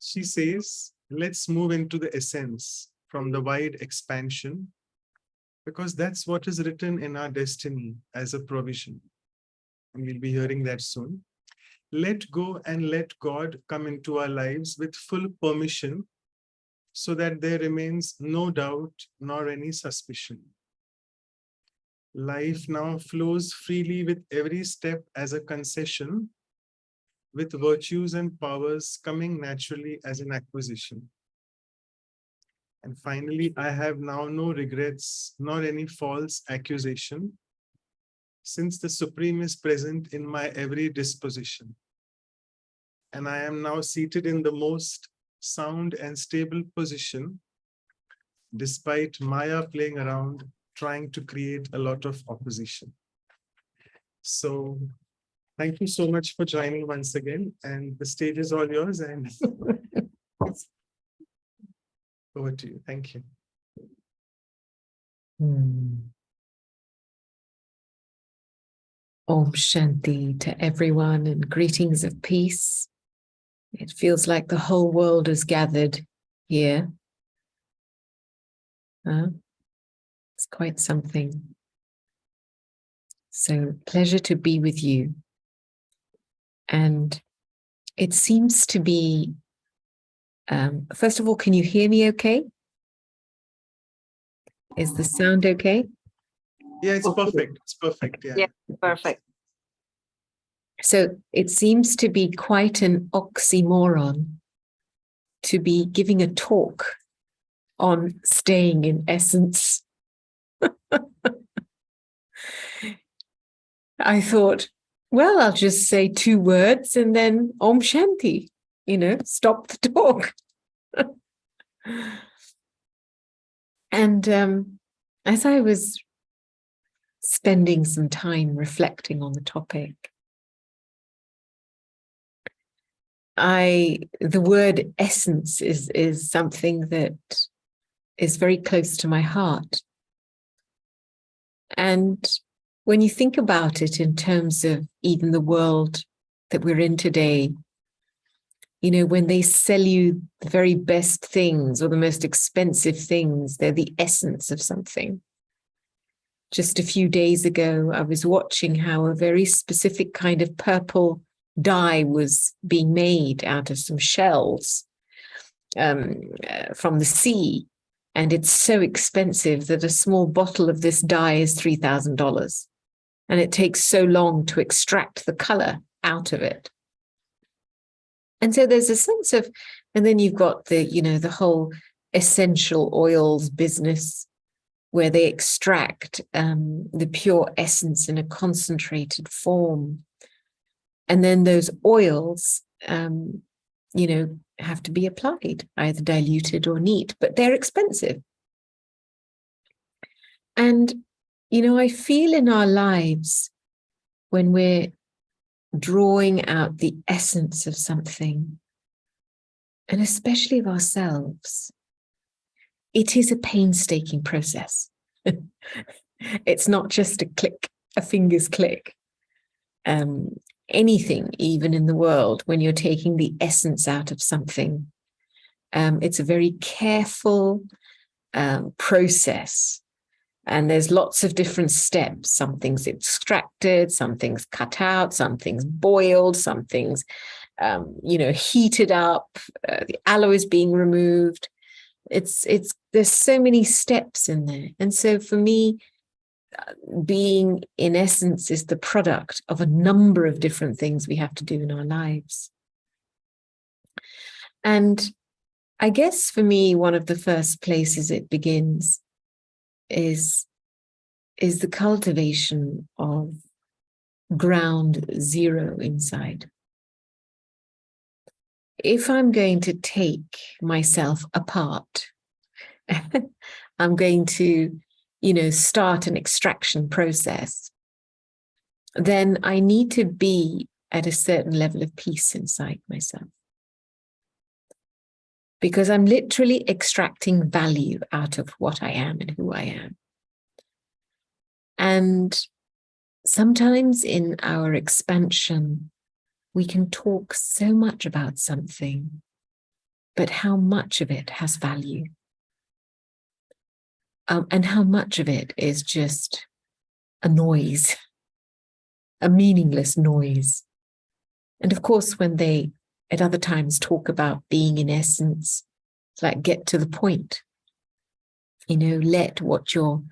She says, let's move into the essence from the wide expansion, because that's what is written in our destiny as a provision. And we'll be hearing that soon. Let go and let God come into our lives with full permission, so that there remains no doubt nor any suspicion. Life now flows freely with every step as a concession, with virtues and powers coming naturally as an acquisition. And finally, I have now no regrets nor any false accusation, since the Supreme is present in my every disposition. And I am now seated in the most sound and stable position, despite Maya playing around, trying to create a lot of opposition. So thank you so much for joining once again, and the stage is all yours, and over to you. Thank you.
Om Shanti to everyone, and greetings of peace. It feels like the whole world is gathered here. It's quite something. So pleasure to be with you. And it seems to be, first of all, can you hear me okay? Is the sound okay?
Yeah, it's
Okay.
perfect. It's perfect. Yeah.
Yeah, perfect.
So it seems to be quite an oxymoron to be giving a talk on staying in essence. I thought, well, I'll just say 2 words and then Om Shanti, stop the talk. And as I was spending some time reflecting on the topic, the word essence is something that is very close to my heart. And when you think about it in terms of even the world that we're in today, when they sell you the very best things or the most expensive things, they're the essence of something. Just a few days ago, I was watching how a very specific kind of purple dye was being made out of some shells from the sea. And it's so expensive that a small bottle of this dye is $3,000. And it takes so long to extract the color out of it. And so there's a sense of, and then you've got the whole essential oils business where they extract the pure essence in a concentrated form. And then those oils, have to be applied, either diluted or neat, but they're expensive. And, I feel in our lives when we're drawing out the essence of something, and especially of ourselves, it is a painstaking process. It's not just a click, a finger's click. Anything, even in the world, when you're taking the essence out of something, it's a very careful process. And there's lots of different steps. Some things extracted, some things cut out, some things boiled, some things, heated up. The alloy is being removed. There's so many steps in there. And so for me, being in essence is the product of a number of different things we have to do in our lives. And I guess for me, one of the first places it begins is the cultivation of ground zero inside. If I'm going to take myself apart, I'm going to, start an extraction process, then I need to be at a certain level of peace inside myself. Because I'm literally extracting value out of what I am and who I am. And sometimes in our expansion, we can talk so much about something, but how much of it has value? And how much of it is just a noise, a meaningless noise. And of course, when they at other times talk about being in essence, it's like get to the point. Let what you're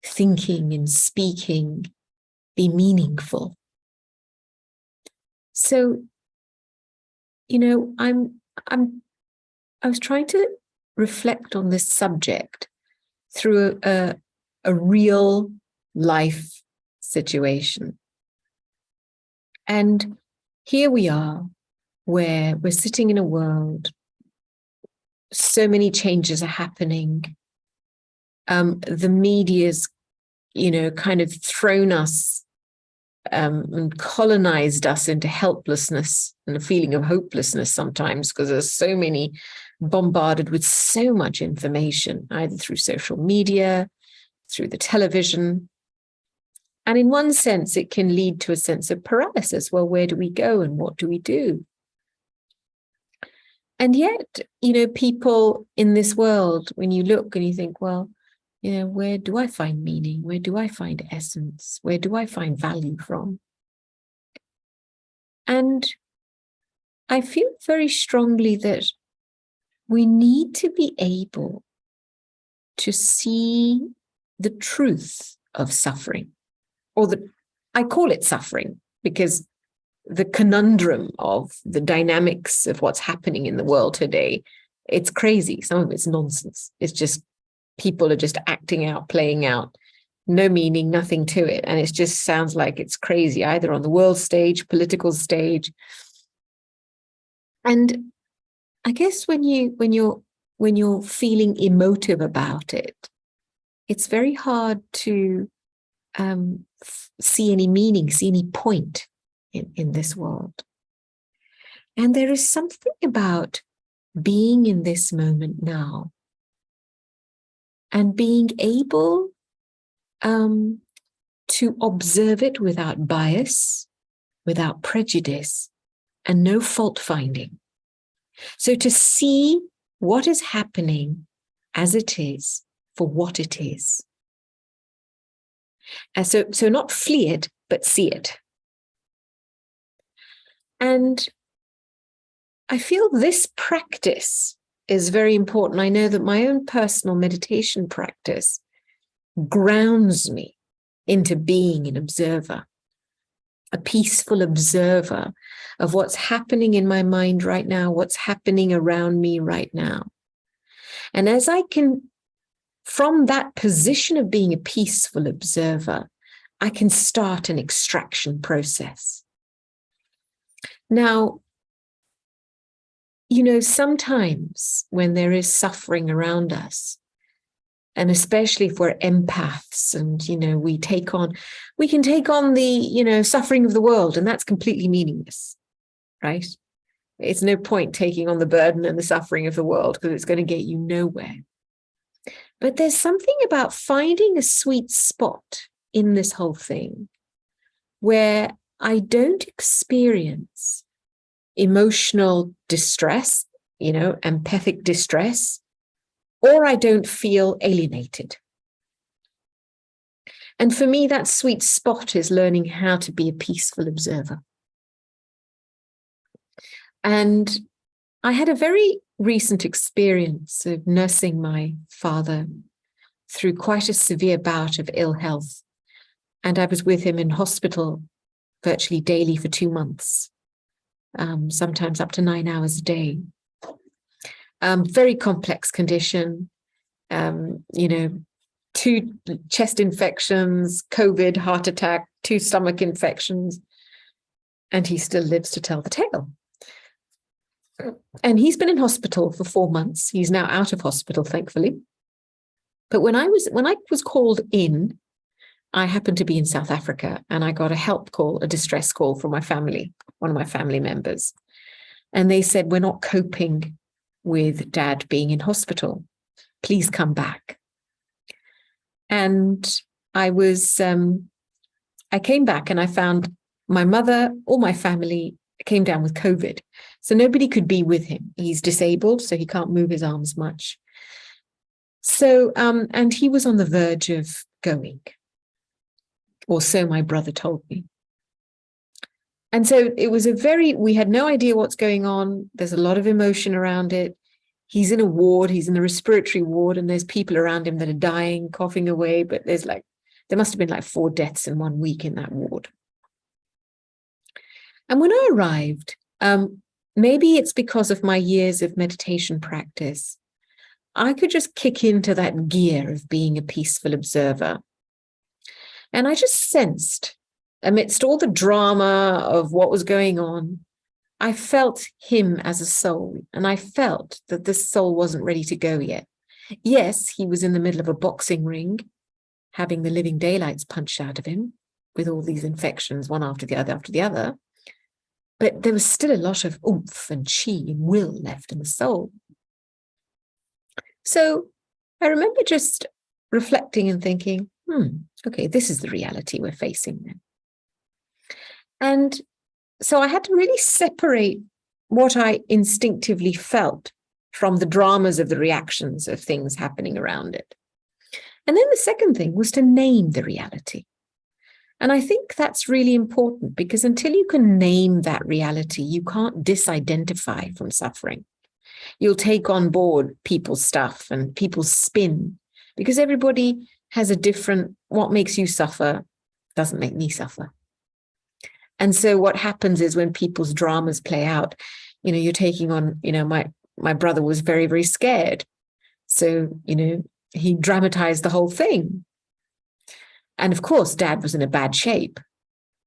thinking and speaking be meaningful. So, I was trying to reflect on this subject through a real life situation. And here we are, where we're sitting in a world, so many changes are happening. The media's, kind of thrown us and colonized us into helplessness and a feeling of hopelessness sometimes, because there's so many bombarded with so much information, either through social media, through the television. And in one sense, it can lead to a sense of paralysis. Well, where do we go and what do we do? And yet, people in this world, when you look and you think, well, where do I find meaning? Where do I find essence? Where do I find value from? And I feel very strongly that we need to be able to see the truth of suffering, or I call it suffering because the conundrum of the dynamics of what's happening in the world today, it's crazy. Some of it's nonsense. It's just people are just acting out, playing out, no meaning, nothing to it. And it just sounds like it's crazy, either on the world stage, political stage. And I guess when you're feeling emotive about it, it's very hard to see any meaning, see any point in this world. And there is something about being in this moment now and being able to observe it without bias, without prejudice, and no fault finding. So to see what is happening as it is for what it is. And so not flee it, but see it. And I feel this practice is very important. I know that my own personal meditation practice grounds me into being an observer, a peaceful observer of what's happening in my mind right now, what's happening around me right now. And as I can, from that position of being a peaceful observer, I can start an extraction process. Now, sometimes when there is suffering around us, and especially if we're empaths and, we can take on the, suffering of the world, and that's completely meaningless, right? It's no point taking on the burden and the suffering of the world because it's going to get you nowhere. But there's something about finding a sweet spot in this whole thing where I don't experience emotional distress, empathic distress, or I don't feel alienated. And for me, that sweet spot is learning how to be a peaceful observer. And I had a very recent experience of nursing my father through quite a severe bout of ill health. And I was with him in hospital virtually daily for 2 months, sometimes up to 9 hours a day. Very complex condition, 2 chest infections, COVID, heart attack, 2 stomach infections, and he still lives to tell the tale. And he's been in hospital for 4 months. He's now out of hospital, thankfully. But when I was called in, I happened to be in South Africa, and I got a help call, a distress call from my family, one of my family members. And they said, "We're not coping with Dad being in hospital. Please come back." And I came back and I found my mother, all my family came down with COVID. So nobody could be with him. He's disabled, so he can't move his arms much. So, and he was on the verge of going, or so my brother told me. And so it was we had no idea what's going on. There's a lot of emotion around it. He's in a ward, he's in the respiratory ward, and there's people around him that are dying, coughing away, but there must have been 4 deaths in 1 week in that ward. And when I arrived, maybe it's because of my years of meditation practice, I could just kick into that gear of being a peaceful observer. And I just sensed, amidst all the drama of what was going on, I felt him as a soul, and I felt that this soul wasn't ready to go yet. Yes, he was in the middle of a boxing ring, having the living daylights punched out of him with all these infections, one after the other. But there was still a lot of oomph and chi and will left in the soul. So I remember just reflecting and thinking, okay, this is the reality we're facing then. And so I had to really separate what I instinctively felt from the dramas of the reactions of things happening around it. And then the second thing was to name the reality. And I think that's really important, because until you can name that reality, you can't disidentify from suffering. You'll take on board people's stuff and people's spin, because everybody has a different, what makes you suffer doesn't make me suffer. And so what happens is when people's dramas play out, you're taking on, my brother was very, very scared. So, he dramatized the whole thing. And of course, Dad was in a bad shape,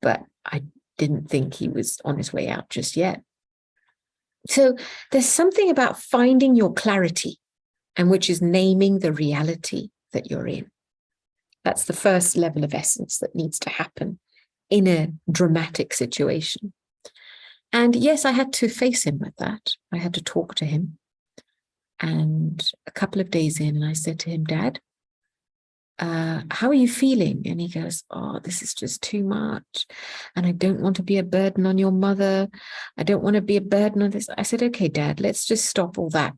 but I didn't think he was on his way out just yet. So there's something about finding your clarity, and which is naming the reality that you're in. That's the first level of essence that needs to happen in a dramatic situation. And yes, I had to face him with that. I had to talk to him. And a couple of days in, I said to him, Dad, how are you feeling? And he goes, oh, this is just too much. And I don't want to be a burden on your mother. I don't want to be a burden on this. I said, okay, Dad, let's just stop all that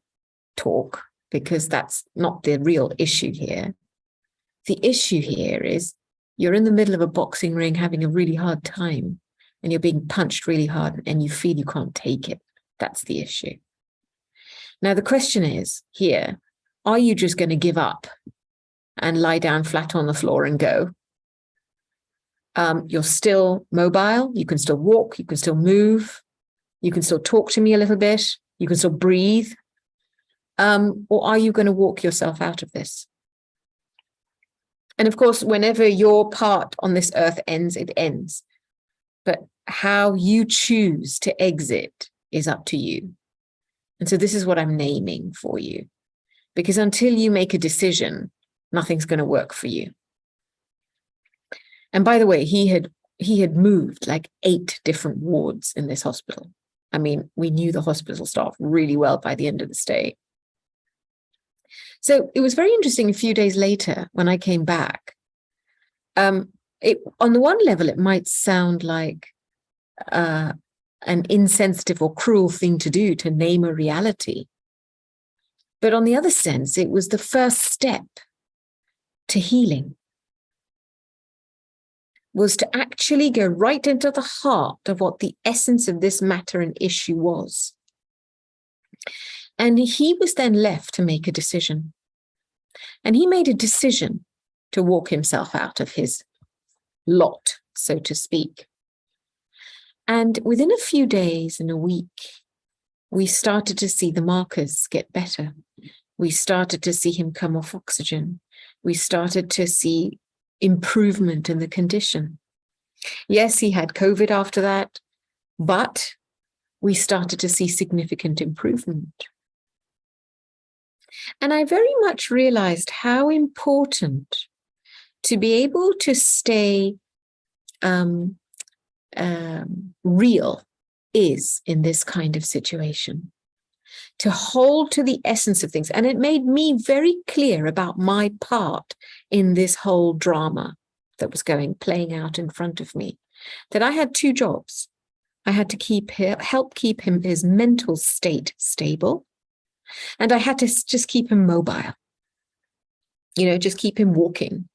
talk, because that's not the real issue here. The issue here is you're in the middle of a boxing ring having a really hard time, and you're being punched really hard and you feel you can't take it. That's the issue. Now, the question is here, are you just going to give up and lie down flat on the floor and go? You're still mobile. You can still walk. You can still move. You can still talk to me a little bit. You can still breathe. Or are you going to walk yourself out of this? And of course, whenever your part on this earth ends, it ends. But how you choose to exit is up to you. And so this is what I'm naming for you. Because until you make a decision, nothing's going to work for you. And by the way, he had moved like 8 different wards in this hospital. I mean, we knew the hospital staff really well by the end of the stay. So it was very interesting a few days later when I came back. On the one level, it might sound like an insensitive or cruel thing to do, to name a reality. But on the other sense, it was the first step to healing, was to actually go right into the heart of what the essence of this matter and issue was. And he was then left to make a decision. And he made a decision to walk himself out of his lot, so to speak. And within a few days and a week, we started to see the markers get better. We started to see him come off oxygen. We started to see improvement in the condition. Yes, he had COVID after that, but we started to see significant improvement. And I very much realized how important to be able to stay real is in this kind of situation, to hold to the essence of things. And it made me very clear about my part in this whole drama that was playing out in front of me, that I had 2 jobs. I had to help keep his mental state stable, and I had to just keep him mobile, just keep him walking.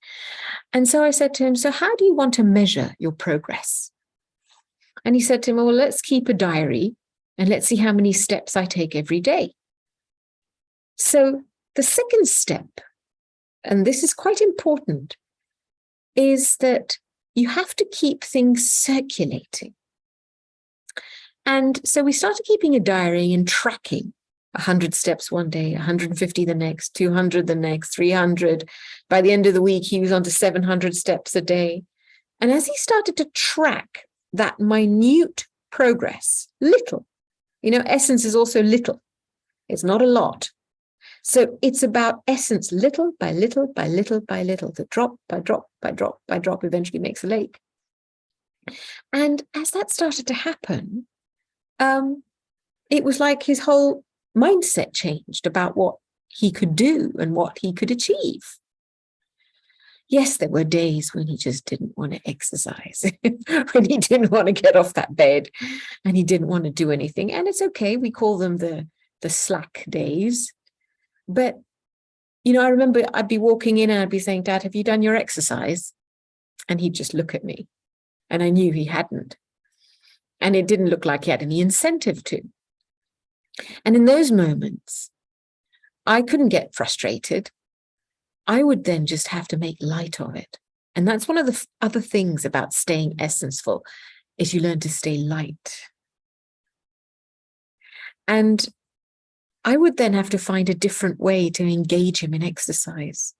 And so I said to him, so how do you want to measure your progress? And he said to me, well, let's keep a diary and let's see how many steps I take every day. So the second step, and this is quite important, is that you have to keep things circulating. And so we started keeping a diary and tracking 100 steps one day, 150 the next, 200 the next, 300. By the end of the week, he was on to 700 steps a day. And as he started to track that minute progress, little, essence is also little. It's not a lot. So it's about essence, little by little by little by little, the drop by drop by drop by drop eventually makes a lake. And as that started to happen, it was like his whole mindset changed about what he could do and what he could achieve. Yes, there were days when he just didn't want to exercise, when he didn't want to get off that bed and he didn't want to do anything. And it's okay. We call them the slack days. But you know, I remember I'd be walking in and I'd be saying, Dad, have you done your exercise? And he'd just look at me. And I knew he hadn't. And it didn't look like he had any incentive to. And in those moments, I couldn't get frustrated. I would then just have to make light of it. And that's one of the other things about staying essenceful, is you learn to stay light. And I would then have to find a different way to engage him in exercise.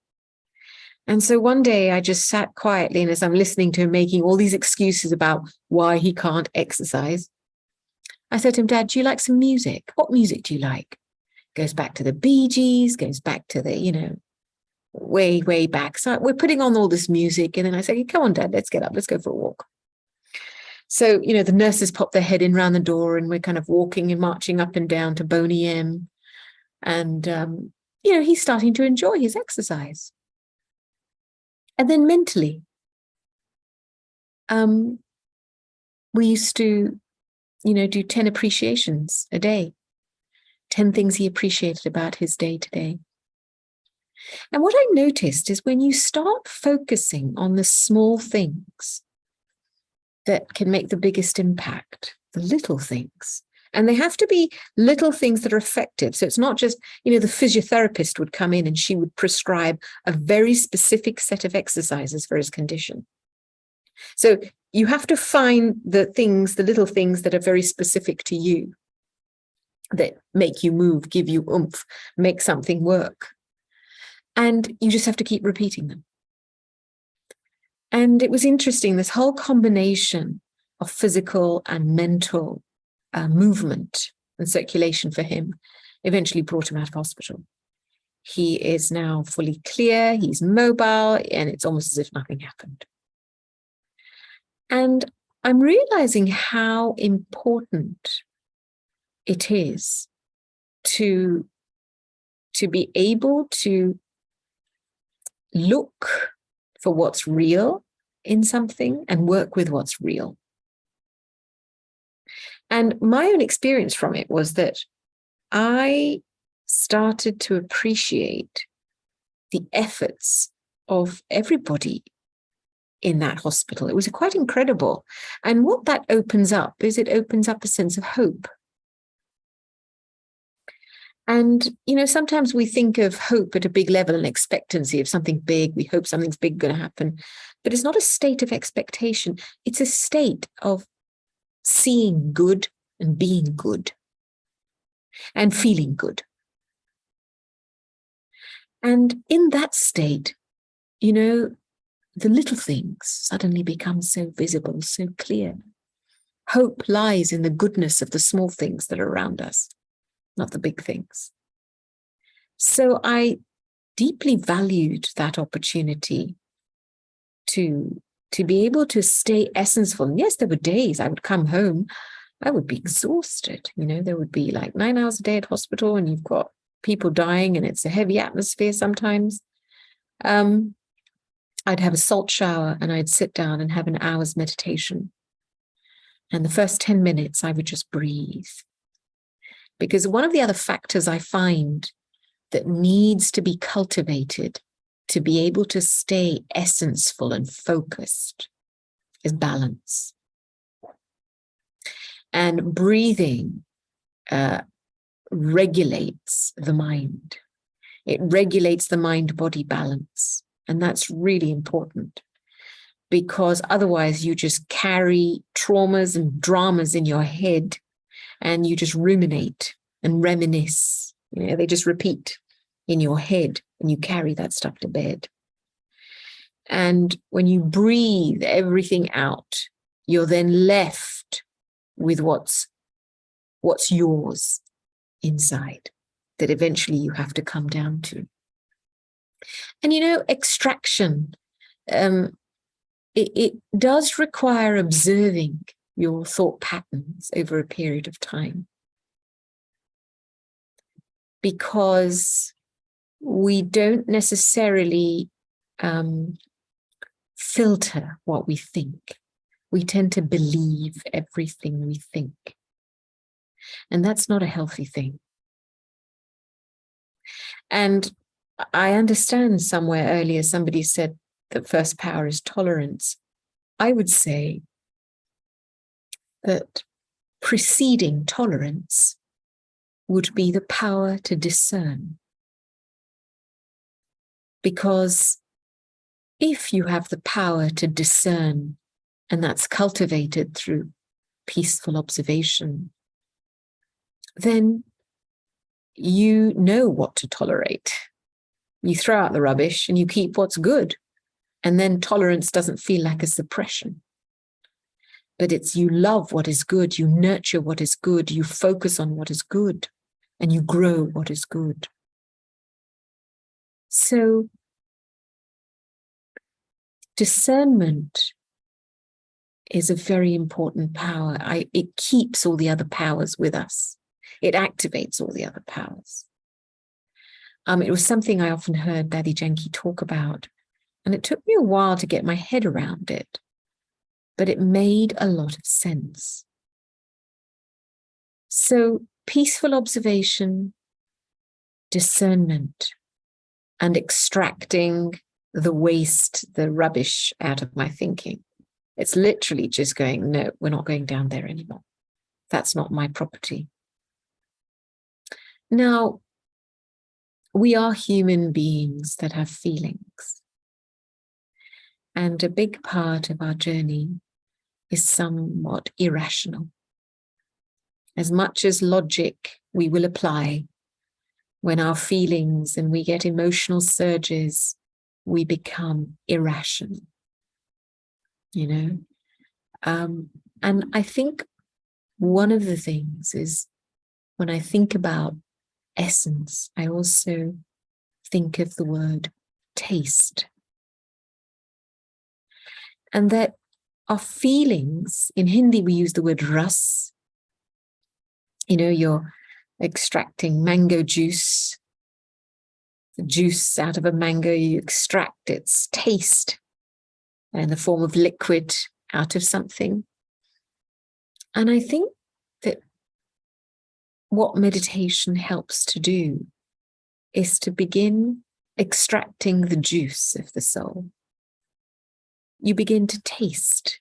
And so one day I just sat quietly, and as I'm listening to him making all these excuses about why he can't exercise, I said to him, Dad, do you like some music? What music do you like? Goes back to the Bee Gees, goes back to the, you know, way, way back. So we're putting on all this music. And then I say, come on, Dad, let's get up. Let's go for a walk. So, you know, the nurses pop their head in round the door, and we're kind of walking and marching up and down to Boney M. And, you know, he's starting to enjoy his exercise. And then mentally, we used to, you know, do 10 appreciations a day, 10 things he appreciated about his day today. And what I noticed is when you start focusing on the small things that can make the biggest impact, the little things, and they have to be little things that are effective. So it's not just, you know, the physiotherapist would come in and she would prescribe a very specific set of exercises for his condition. So you have to find the things, the little things that are very specific to you, that make you move, give you oomph, make something work. And you just have to keep repeating them. And it was interesting, this whole combination of physical and mental movement and circulation for him eventually brought him out of hospital. He is now fully clear, he's mobile, and it's almost as if nothing happened. And I'm realizing how important it is to be able to look for what's real in something and work with what's real. And my own experience from it was that I started to appreciate the efforts of everybody in that hospital. It was quite incredible. And what that opens up is it opens up a sense of hope. And, you know, sometimes we think of hope at a big level and expectancy of something big. We hope something's big going to happen. But it's not a state of expectation. It's a state of seeing good and being good and feeling good. And in that state, you know, the little things suddenly become so visible, so clear. Hope lies in the goodness of the small things that are around us, not the big things. So I deeply valued that opportunity to be able to stay essenceful. And yes, there were days I would come home, I would be exhausted. You know, there would be like 9 hours a day at hospital, and you've got people dying, and it's a heavy atmosphere sometimes. I'd have a salt shower, and I'd sit down and have an hour's meditation. And the first 10 minutes, I would just breathe. Because one of the other factors I find that needs to be cultivated to be able to stay essenceful and focused is balance. And breathing regulates the mind. It regulates the mind-body balance. And that's really important, because otherwise you just carry traumas and dramas in your head, and you just ruminate and reminisce. You know, they just repeat in your head, and you carry that stuff to bed. And when you breathe everything out, you're then left with what's yours inside, that eventually you have to come down to. And, you know, extraction, it does require observing your thought patterns over a period of time, because we don't necessarily filter what we think. We tend to believe everything we think. And that's not a healthy thing. And I understand somewhere earlier somebody said that first power is tolerance. I would say that preceding tolerance would be the power to discern. Because if you have the power to discern, and that's cultivated through peaceful observation, then you know what to tolerate. You throw out the rubbish and you keep what's good. And then tolerance doesn't feel like a suppression. But it's you love what is good, you nurture what is good, you focus on what is good, and you grow what is good. So discernment is a very important power. It keeps all the other powers with us. It activates all the other powers. It was something I often heard Daddy Janki talk about, and it took me a while to get my head around it, but it made a lot of sense. So peaceful observation, discernment, and extracting the waste, the rubbish out of my thinking. It's literally just going, no, we're not going down there anymore. That's not my property. Now, we are human beings that have feelings. And a big part of our journey is somewhat irrational. As much as logic we will apply, when our feelings and we get emotional surges, we become irrational. You know, and I think one of the things is when I think about essence, I also think of the word taste. And that our feelings, in Hindi we use the word ras. You know, you're extracting mango juice, the juice out of a mango, you extract its taste in the form of liquid out of something. And I think that what meditation helps to do is to begin extracting the juice of the soul. You begin to taste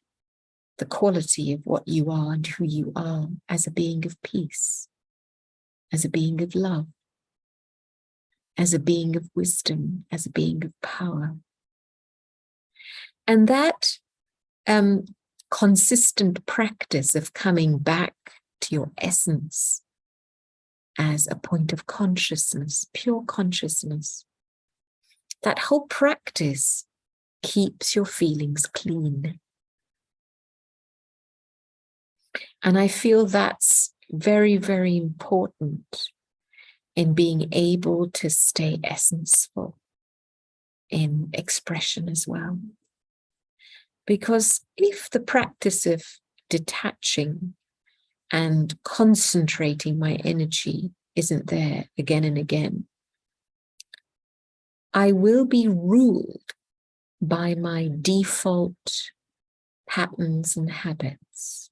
the quality of what you are and who you are as a being of peace, as a being of love, as a being of wisdom, as a being of power. And that consistent practice of coming back to your essence as a point of consciousness, pure consciousness, that whole practice keeps your feelings clean. And I feel that's very, very important in being able to stay essenceful in expression as well. Because if the practice of detaching and concentrating my energy isn't there again and again, I will be ruled by my default patterns and habits.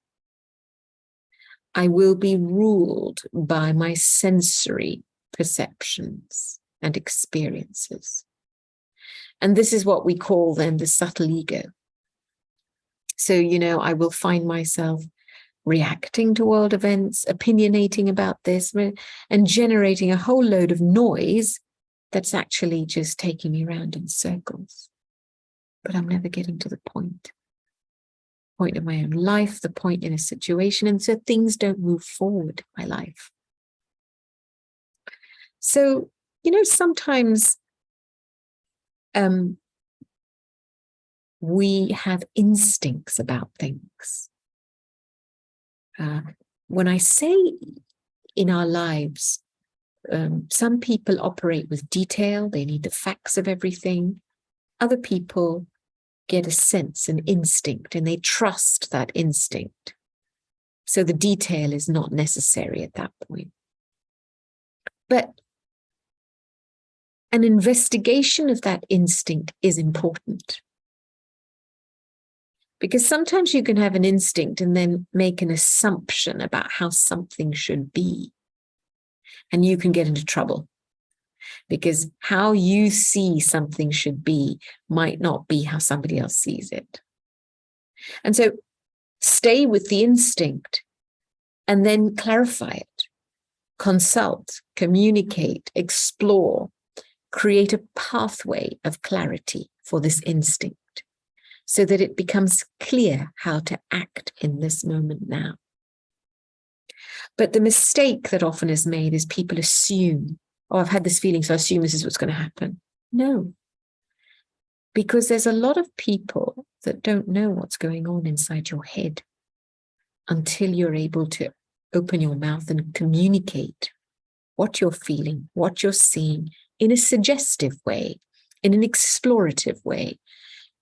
I will be ruled by my sensory perceptions and experiences. And this is what we call then the subtle ego. So, you know, I will find myself reacting to world events, opinionating about this, and generating a whole load of noise that's actually just taking me around in circles. But I'm never getting to the point of my own life, the point in a situation, and so things don't move forward in my life. So, you know, sometimes we have instincts about things. When I say in our lives, some people operate with detail, they need the facts of everything. Other people get a sense, an instinct, and they trust that instinct. So the detail is not necessary at that point. But an investigation of that instinct is important. Because sometimes you can have an instinct and then make an assumption about how something should be. And you can get into trouble. because how you see something should be might not be how somebody else sees it. And so stay with the instinct and then clarify it, consult, communicate, explore, create a pathway of clarity for this instinct so that it becomes clear how to act in this moment now. But the mistake that often is made is people assume, oh, I've had this feeling, so I assume this is what's going to happen. No, because there's a lot of people that don't know what's going on inside your head until you're able to open your mouth and communicate what you're feeling, what you're seeing in a suggestive way, in an explorative way,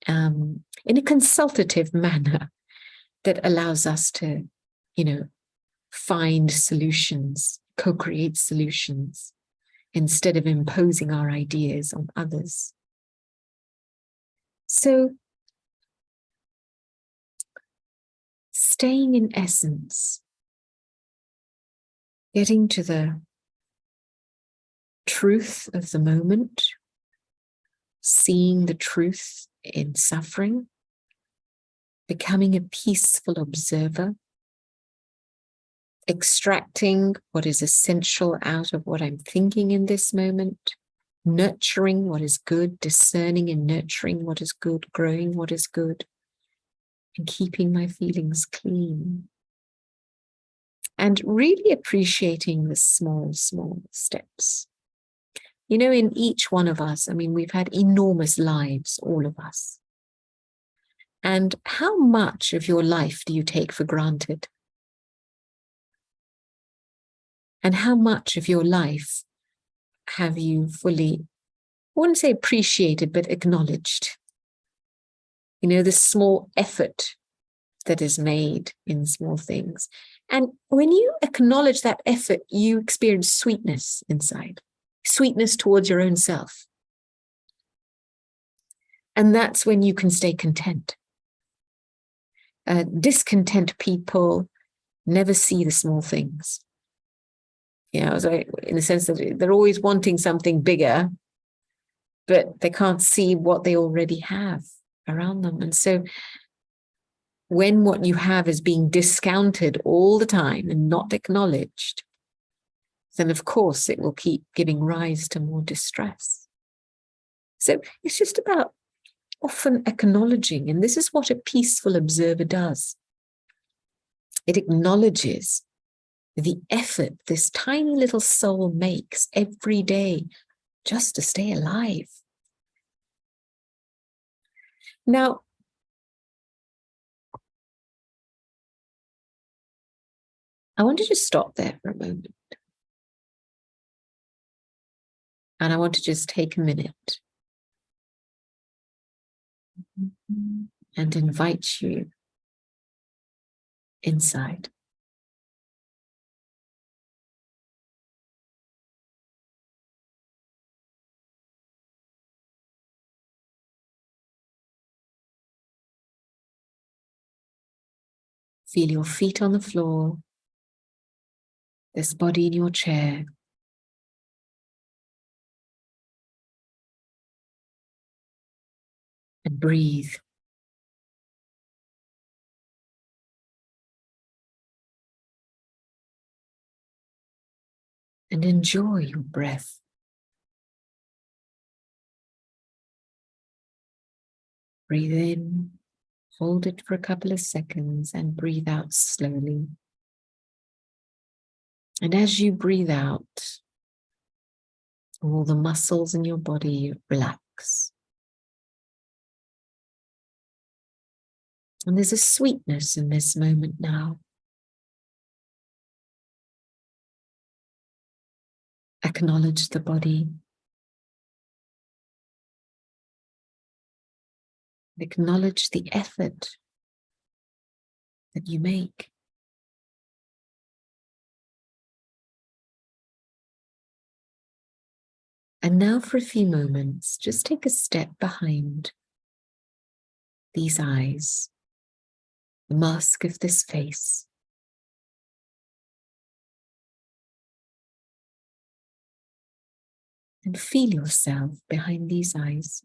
in a consultative manner that allows us to, find solutions, co-create solutions, instead of imposing our ideas on others. So, staying in essence, getting to the truth of the moment, seeing the truth in suffering, becoming a peaceful observer, extracting what is essential out of what I'm thinking in this moment, nurturing what is good, discerning and nurturing what is good, growing what is good, and keeping my feelings clean. And really appreciating the small, small steps. In each one of us, we've had enormous lives, all of us. And how much of your life do you take for granted? And how much of your life have you fully, I wouldn't say appreciated, but acknowledged? The small effort that is made in small things. And when you acknowledge that effort, you experience sweetness inside, sweetness towards your own self. And that's when you can stay content. Discontent people never see the small things. So in the sense that they're always wanting something bigger, but they can't see what they already have around them. And so when what you have is being discounted all the time and not acknowledged, then of course it will keep giving rise to more distress. So it's just about often acknowledging, and this is what a peaceful observer does. It acknowledges the effort this tiny little soul makes every day just to stay alive. Now, I want to just stop there for a moment. And I want to just take a minute and invite you inside. Feel your feet on the floor, this body in your chair. And breathe. And enjoy your breath. Breathe in, hold it for a couple of seconds, and breathe out slowly. And as you breathe out, all the muscles in your body relax. And there's a sweetness in this moment now. Acknowledge the body. Acknowledge the effort that you make. And now for a few moments, just take a step behind these eyes, the mask of this face. And feel yourself behind these eyes.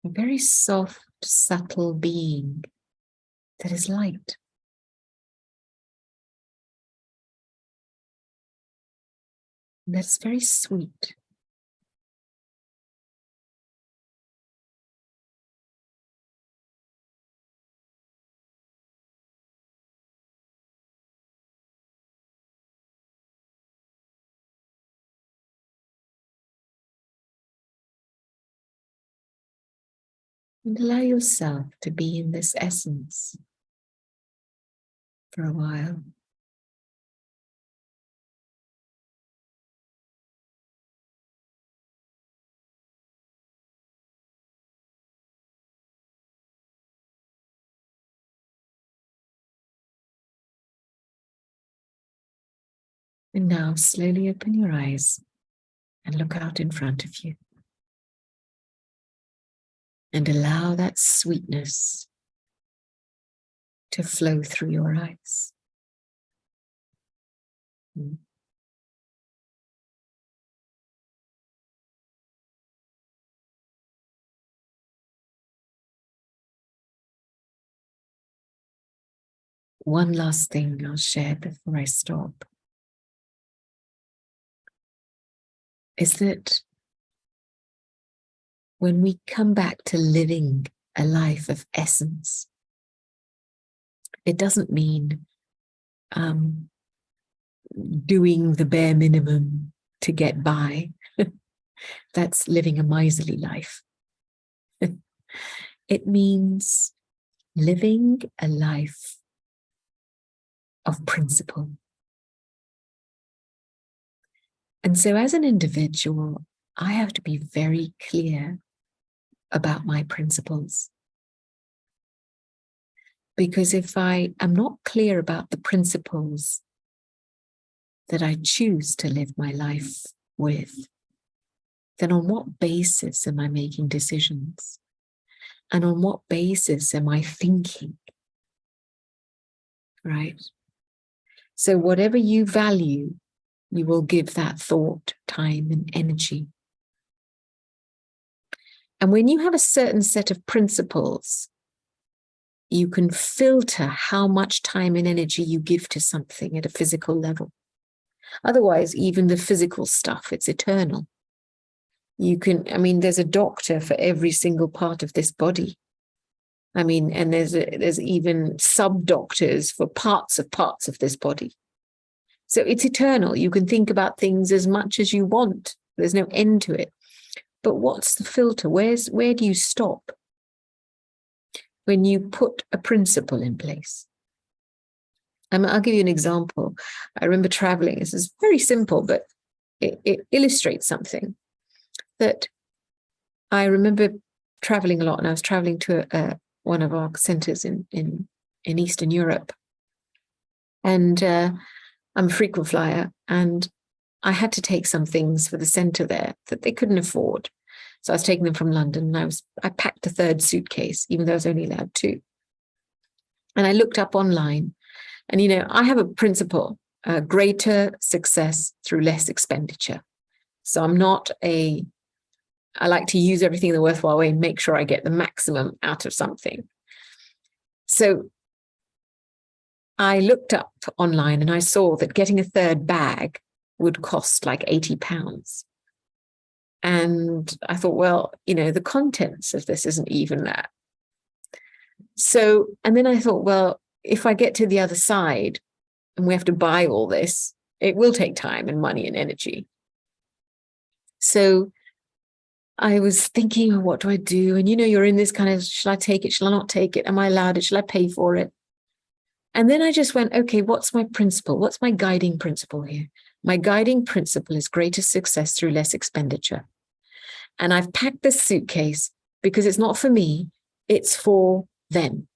A very soft, subtle being that is light. And that's very sweet. And allow yourself to be in this essence for a while. And now slowly open your eyes and look out in front of you. And allow that sweetness to flow through your eyes. One last thing I'll share before I stop is that when we come back to living a life of essence, it doesn't mean doing the bare minimum to get by. That's living a miserly life. It means living a life of principle. And so as an individual, I have to be very clear about my principles. Because if I am not clear about the principles that I choose to live my life with, then on what basis am I making decisions? And on what basis am I thinking? Right? So whatever you value, you will give that thought, time, and energy. And when you have a certain set of principles, you can filter how much time and energy you give to something at a physical level. Otherwise, even the physical stuff, it's eternal. You can, I mean, there's a doctor for every single part of this body. I mean, and there's even sub-doctors for parts of this body. So it's eternal. You can think about things as much as you want. There's no end to it. But what's the filter? Where do you stop when you put a principle in place? I'll give you an example. I remember traveling. This is very simple, but it illustrates something. That I remember traveling a lot, and I was traveling to one of our centers in Eastern Europe. And I'm a frequent flyer, and I had to take some things for the center there that they couldn't afford. So I was taking them from London, and I packed a third suitcase, even though I was only allowed 2. And I looked up online, and I have a principle: greater success through less expenditure. So I like to use everything in a worthwhile way and make sure I get the maximum out of something. So I looked up online and I saw that getting a third bag would cost like £80. And I thought, well, the contents of this isn't even that. So, and then I thought, well, if I get to the other side and we have to buy all this, it will take time and money and energy. So I was thinking, oh, what do I do? And you're in this kind of, shall I take it? Shall I not take it? Am I allowed it? Shall I pay for it? And then I just went, okay, what's my principle? What's my guiding principle here? My guiding principle is greater success through less expenditure. And I've packed this suitcase because it's not for me, it's for them.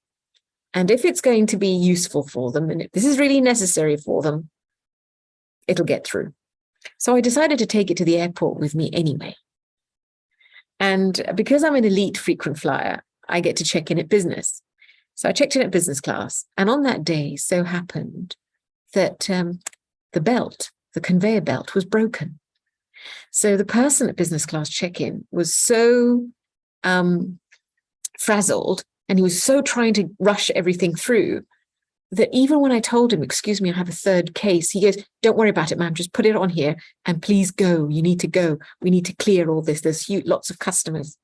And if it's going to be useful for them, and if this is really necessary for them, it'll get through. So I decided to take it to the airport with me anyway. And because I'm an elite frequent flyer, I get to check in at business. So I checked in at business class. And on that day, so happened that the conveyor belt was broken. So the person at business class check-in was so frazzled, and he was so trying to rush everything through that even when I told him, excuse me, I have a third case, he goes, don't worry about it, ma'am, just put it on here and please go. You need to go. We need to clear all this. There's lots of customers.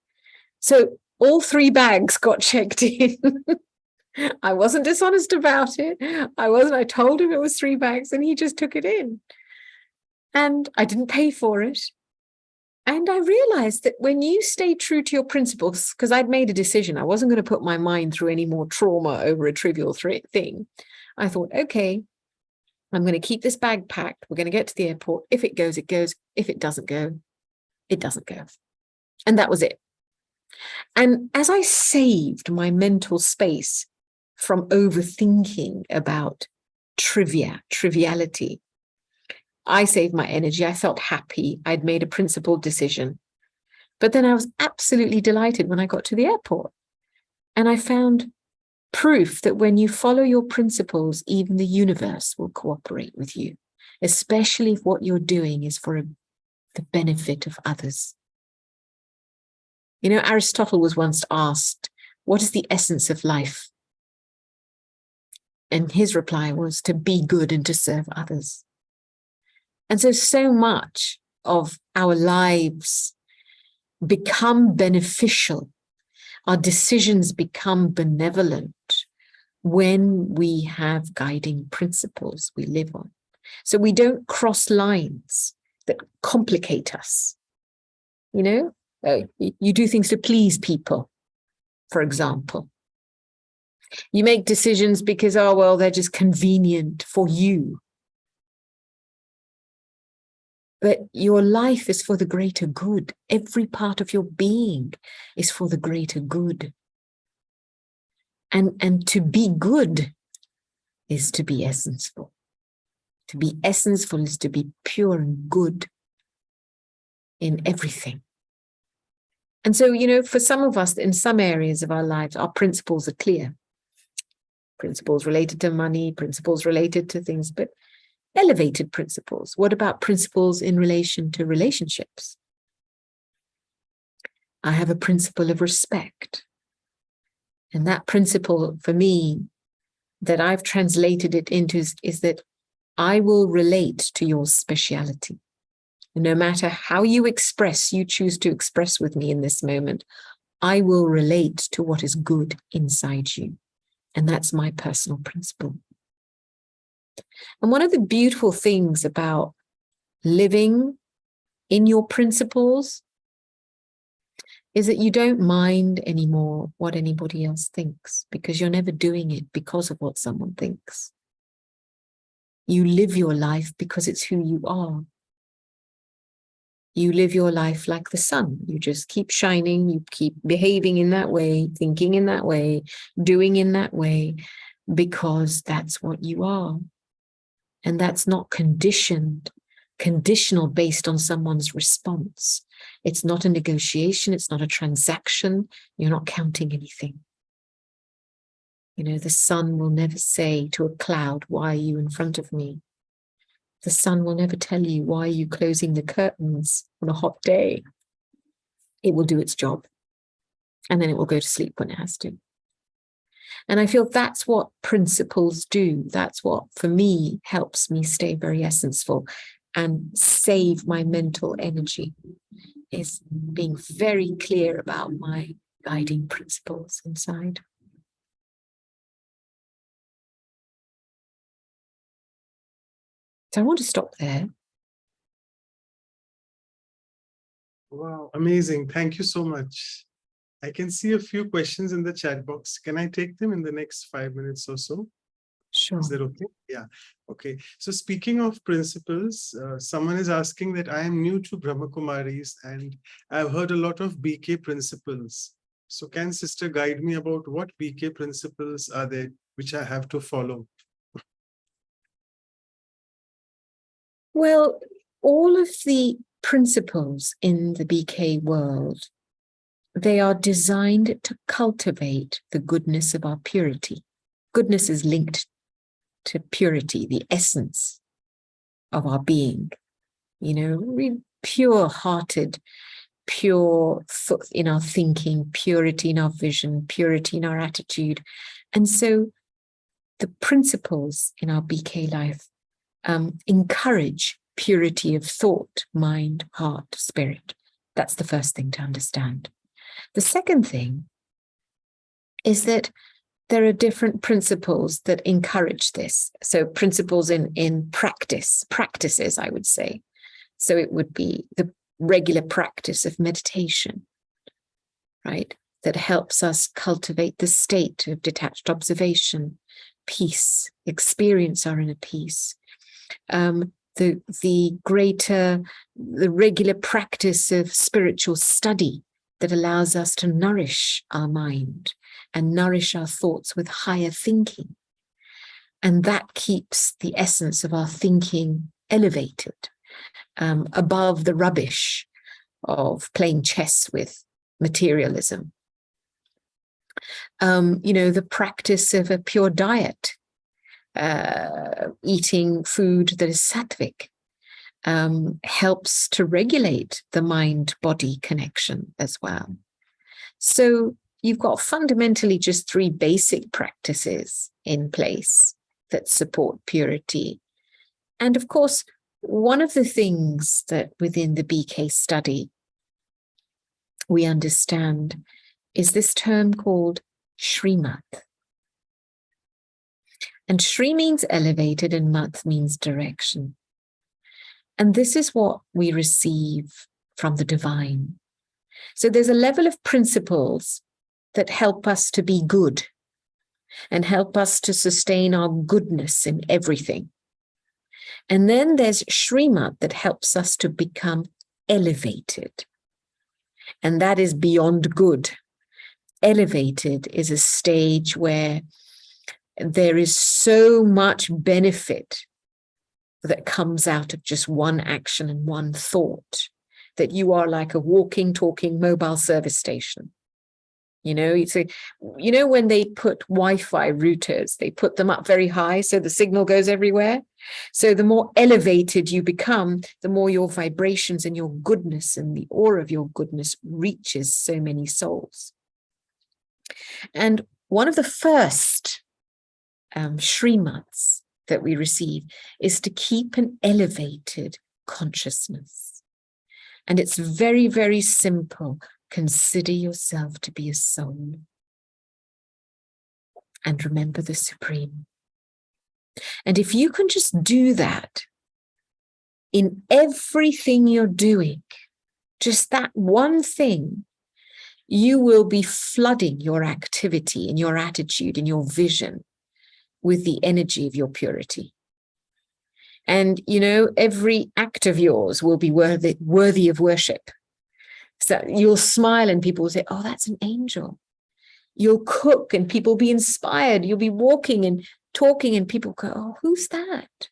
So all 3 bags got checked in. I wasn't dishonest about it. I told him it was 3 bags and he just took it in. And I didn't pay for it. And I realized that when you stay true to your principles, because I'd made a decision, I wasn't going to put my mind through any more trauma over a trivial thing. I thought, okay, I'm going to keep this bag packed. We're going to get to the airport. If it goes, it goes. If it doesn't go, it doesn't go. And that was it. And as I saved my mental space from overthinking about triviality, I saved my energy. I felt happy. I'd made a principled decision. But then I was absolutely delighted when I got to the airport. And I found proof that when you follow your principles, even the universe will cooperate with you, especially if what you're doing is for the benefit of others. You know, Aristotle was once asked, what is the essence of life? And his reply was to be good and to serve others. And so much of our lives become beneficial. Our decisions become benevolent when we have guiding principles we live on. So we don't cross lines that complicate us. You know, you do things to please people, for example. You make decisions because, oh, well, they're just convenient for you. But your life is for the greater good. Every part of your being is for the greater good. And to be good is to be essenceful. To be essenceful is to be pure and good in everything. And so, you know, for some of us, in some areas of our lives, our principles are clear. Principles related to money, principles related to things, but elevated principles. What about principles in relation to relationships? I have a principle of respect. And that principle for me that I've translated it into is that I will relate to your speciality. No matter how you choose to express with me in this moment, I will relate to what is good inside you. And that's my personal principle. And one of the beautiful things about living in your principles is that you don't mind anymore what anybody else thinks, because you're never doing it because of what someone thinks. You live your life because it's who you are. You live your life like the sun. You just keep shining, you keep behaving in that way, thinking in that way, doing in that way, because that's what you are. And that's not conditional based on someone's response. It's not a negotiation. It's not a transaction. You're not counting anything. You know, the sun will never say to a cloud, why are you in front of me? The sun will never tell you, why are you closing the curtains on a hot day? It will do its job. And then it will go to sleep when it has to. And I feel that's what principles do. That's what, for me, helps me stay very essenceful and save my mental energy, is being very clear about my guiding principles inside. So I want to stop there.
Wow, amazing. Thank you so much. I can see a few questions in the chat box. Can I take them in the next 5 minutes or so?
Sure.
Is that okay? Yeah. Okay. So speaking of principles, someone is asking that I am new to Brahma Kumaris and I've heard a lot of BK principles. So can sister guide me about what BK principles are there which I have to follow?
Well, all of the principles in the BK world, they are designed to cultivate the goodness of our purity. Goodness is linked to purity, the essence of our being, you know, pure-hearted, pure in our thinking, purity in our vision, purity in our attitude. And so the principles in our BK life encourage purity of thought, mind, heart, spirit. That's the first thing to understand. The second thing is that there are different principles that encourage this. So principles in practices, I would say. So it would be the regular practice of meditation, right? That helps us cultivate the state of detached observation, peace, experience our inner peace. The regular practice of spiritual study that allows us to nourish our mind and nourish our thoughts with higher thinking. And that keeps the essence of our thinking elevated, above the rubbish of playing chess with materialism. You know, the practice of a pure diet, eating food that is sattvic, helps to regulate the mind-body connection as well. So you've got fundamentally just 3 basic practices in place that support purity. And of course, one of the things that within the BK study we understand is this term called Shrimat. And Shri means elevated and Mat means direction. And this is what we receive from the divine. So there's a level of principles that help us to be good and help us to sustain our goodness in everything. And then there's Shrimat that helps us to become elevated. And that is beyond good. Elevated is a stage where there is so much benefit that comes out of just one action and one thought, that you are like a walking, talking mobile service station. You know, so, you know, when they put Wi-Fi routers, they put them up very high so the signal goes everywhere. So the more elevated you become, the more your vibrations and your goodness and the aura of your goodness reaches so many souls. And one of the first Shrimats that we receive is to keep an elevated consciousness. And it's very, very simple. Consider yourself to be a soul. And remember the Supreme. And if you can just do that in everything you're doing, just that one thing, you will be flooding your activity and your attitude and your vision with the energy of your purity. And, you know, every act of yours will be worthy of worship. So you'll smile and people will say, oh, that's an angel. You'll cook and people will be inspired. You'll be walking and talking and people go, oh, who's that?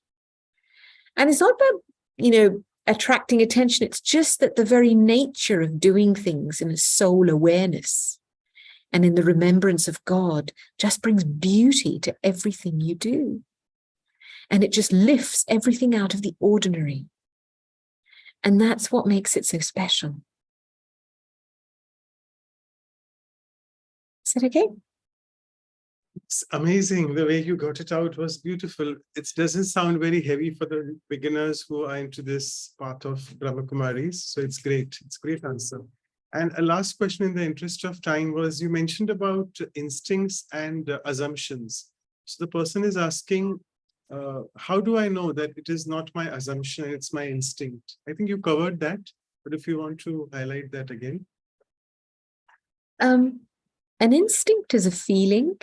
And it's not about, you know, attracting attention. It's just that the very nature of doing things in a soul awareness and in the remembrance of God just brings beauty to everything you do. And it just lifts everything out of the ordinary. And that's what makes it so special. Is that okay?
It's amazing. The way you got it out was beautiful. It doesn't sound very heavy for the beginners who are into this part of Brahma Kumaris. So it's great. It's a great answer. And a last question in the interest of time was, you mentioned about instincts and assumptions. So the person is asking, how do I know that it is not my assumption, it's my instinct? I think you covered that, but if you want to highlight that again.
An instinct is a feeling,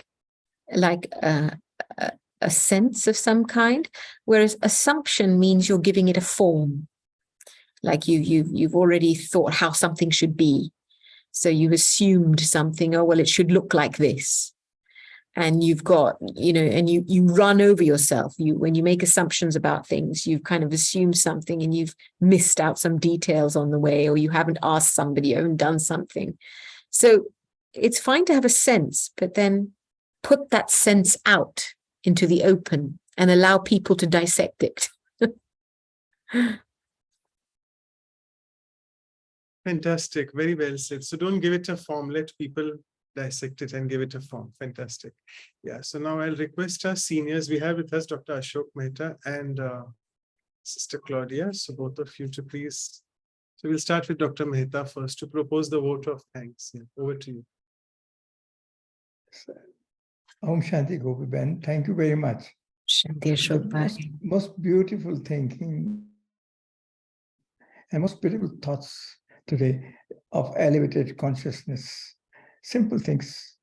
like a sense of some kind, whereas assumption means you're giving it a form. Like you've already thought how something should be. So you assumed something, oh, well, it should look like this. And you've got, and you run over yourself. When you make assumptions about things, you've kind of assumed something and you've missed out some details on the way, or you haven't asked somebody, you haven't done something. So it's fine to have a sense, but then put that sense out into the open and allow people to dissect it.
Fantastic. Very well said. So don't give it a form. Let people dissect it and give it a form. Fantastic. Yeah. So now I'll request our seniors. We have with us Dr. Ashok Mehta and Sister Claudia. So both of you to please. So we'll start with Dr. Mehta first to propose the vote of thanks. Yeah. Over to you.
Om Shanti Gopi Ben. Thank you very much.
Shanti Ashok
The most beautiful thinking and most beautiful thoughts today of elevated consciousness. Simple things.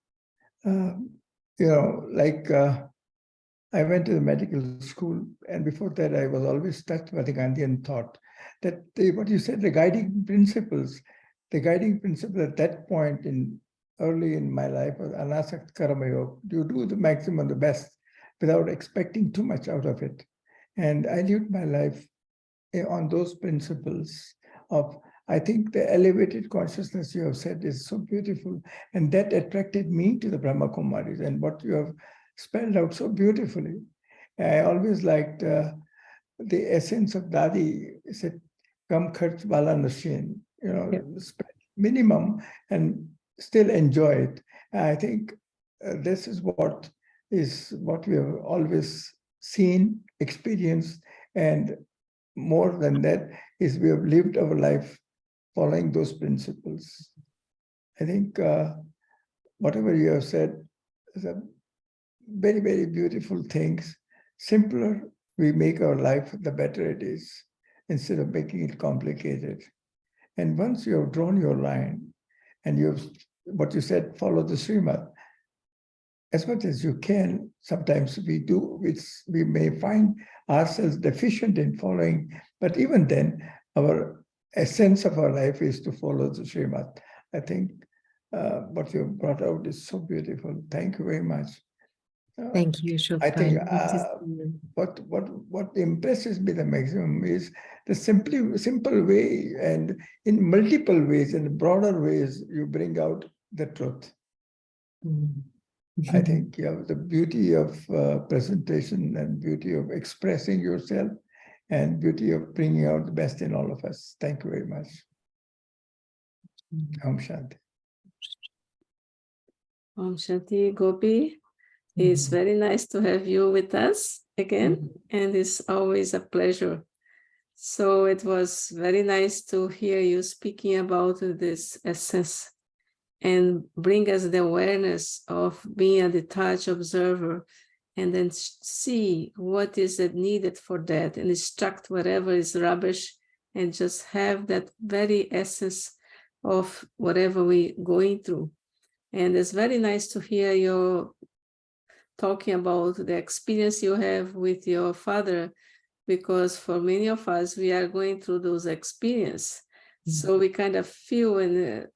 Like I went to the medical school, and before that I was always touched by the Gandhian thought that what you said, the guiding principle at that point early in my life was anasakt karmayoga. You do the maximum, the best, without expecting too much out of it. And I lived my life on those principles of, I think the elevated consciousness you have said is so beautiful. And that attracted me to the Brahma Kumaris and what you have spelled out so beautifully. I always liked the essence of Dadi. Said, "Kam kharch wala nashin," spend minimum and still enjoy it. And I think this is what we have always seen, experienced, and more than that is we have lived our life following those principles. I think whatever you have said is a very, very beautiful things. Simpler we make our life, the better it is, instead of making it complicated. And once you have drawn your line and you have, what you said, follow the Srimad, as much as you can, sometimes we may find ourselves deficient in following, but even then, our essence of our life is to follow the Srimad. I think what you brought out is so beautiful. Thank you very much.
Thank you, Ashok.
I think what impresses me the maximum is the simple way, and in multiple ways, in broader ways, you bring out the truth. I think you have the beauty of presentation and beauty of expressing yourself and beauty of bringing out the best in all of us. Thank you very much. Om Shanti.
Om Shanti Gopi. It's very nice to have you with us again, and it's always a pleasure. So it was very nice to hear you speaking about this essence and bring us the awareness of being a detached observer, and then see what is needed for that and extract whatever is rubbish and just have that very essence of whatever we're going through. And it's very nice to hear you talking about the experience you have with your father, because for many of us, we are going through those experiences. So we kind of feel in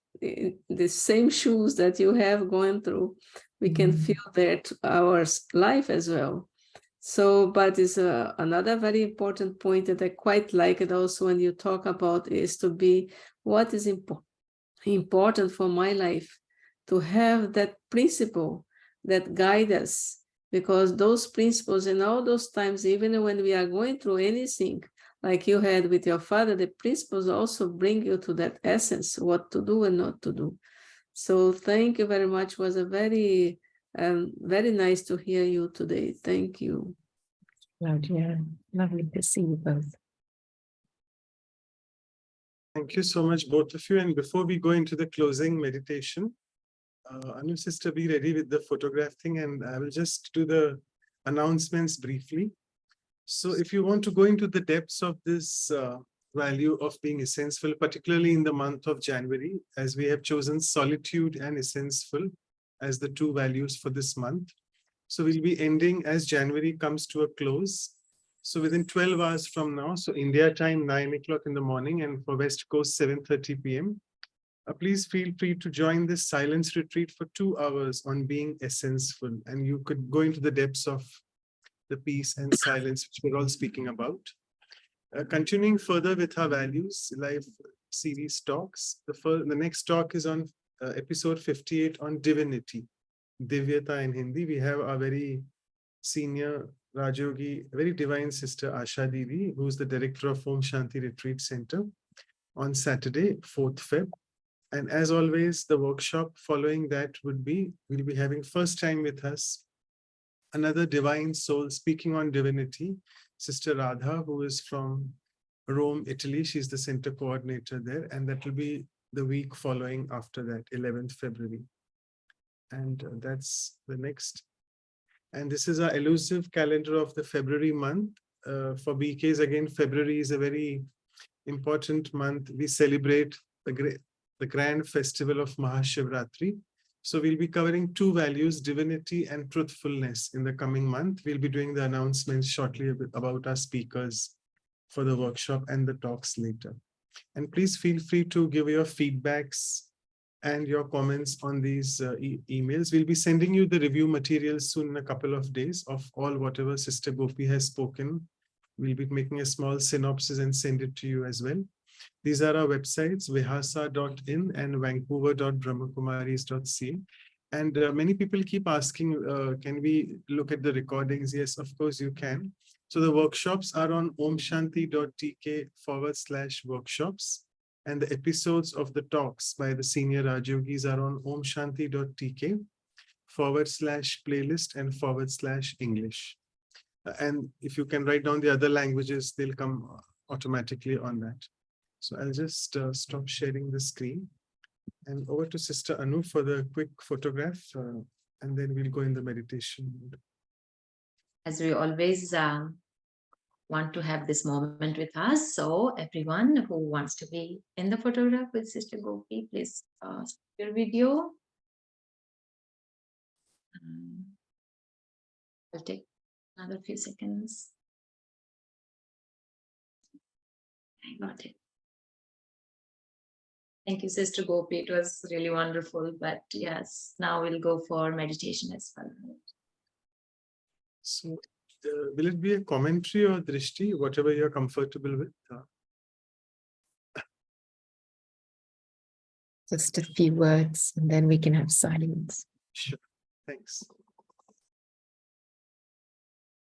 the same shoes that you have going through. We can feel that our life as well. So, but it's another very important point that I quite like it also when you talk about is to be what is important for my life, to have that principle that guide us, because those principles in all those times, even when we are going through anything, like you had with your father, the principles also bring you to that essence, what to do and not to do. So thank you very much. It was a very, very nice to hear you today. Thank you.
Claudia, lovely to see you both.
Thank you so much, both of you. And before we go into the closing meditation, Anu sister, be ready with the photograph thing, and I will just do the announcements briefly. So if you want to go into the depths of this value of being essential, particularly in the month of January, as we have chosen solitude and essential as the two values for this month. So we'll be ending as January comes to a close. So within 12 hours from now, so India time, 9 o'clock in the morning, and for West Coast, 7:30 p.m. Please feel free to join this silence retreat for 2 hours on being essenseful, and you could go into the depths of the peace and silence which we're all speaking about. Continuing further with our values live series talks, the next talk is on episode 58 on divinity, Divyata in Hindi. We have a very senior Rajogi, very divine sister Asha Didi, who's the director of Om Shanti Retreat Center, on Saturday, 4th Feb. And as always, the workshop following that we'll be having first time with us another divine soul speaking on divinity, Sister Radha, who is from Rome, Italy. She's the center coordinator there, and that will be the week following after that, 11th February. And that's the next. And this is our elusive calendar of the February month. For BKs, again, February is a very important month. We celebrate the grand festival of Mahashivratri. So we'll be covering 2 values, divinity and truthfulness, in the coming month. We'll be doing the announcements shortly about our speakers for the workshop and the talks later. And please feel free to give your feedbacks and your comments on these emails. We'll be sending you the review materials soon in a couple of days of all whatever Sister Gopi has spoken. We'll be making a small synopsis and send it to you as well. These are our websites, vihasa.in and vancouver.brahmakumaris.ca. And many people keep asking, can we look at the recordings? Yes, of course you can. So the workshops are on omshanti.tk/workshops. And the episodes of the talks by the senior Rajyogis are on omshanti.tk/playlist and /English. And if you can write down the other languages, they'll come automatically on that. So I'll just stop sharing the screen and over to Sister Anu for the quick photograph, and then we'll go in the meditation mode.
As we always want to have this moment with us, so everyone who wants to be in the photograph with Sister Gopi, please stop your video. I'll take another few seconds. I got it. Thank you, Sister Gopi. It was really wonderful. But yes, now we'll go for meditation as well.
So will it be a commentary or drishti, whatever you're comfortable with?
Just a few words, and then we can have silence.
Sure. Thanks.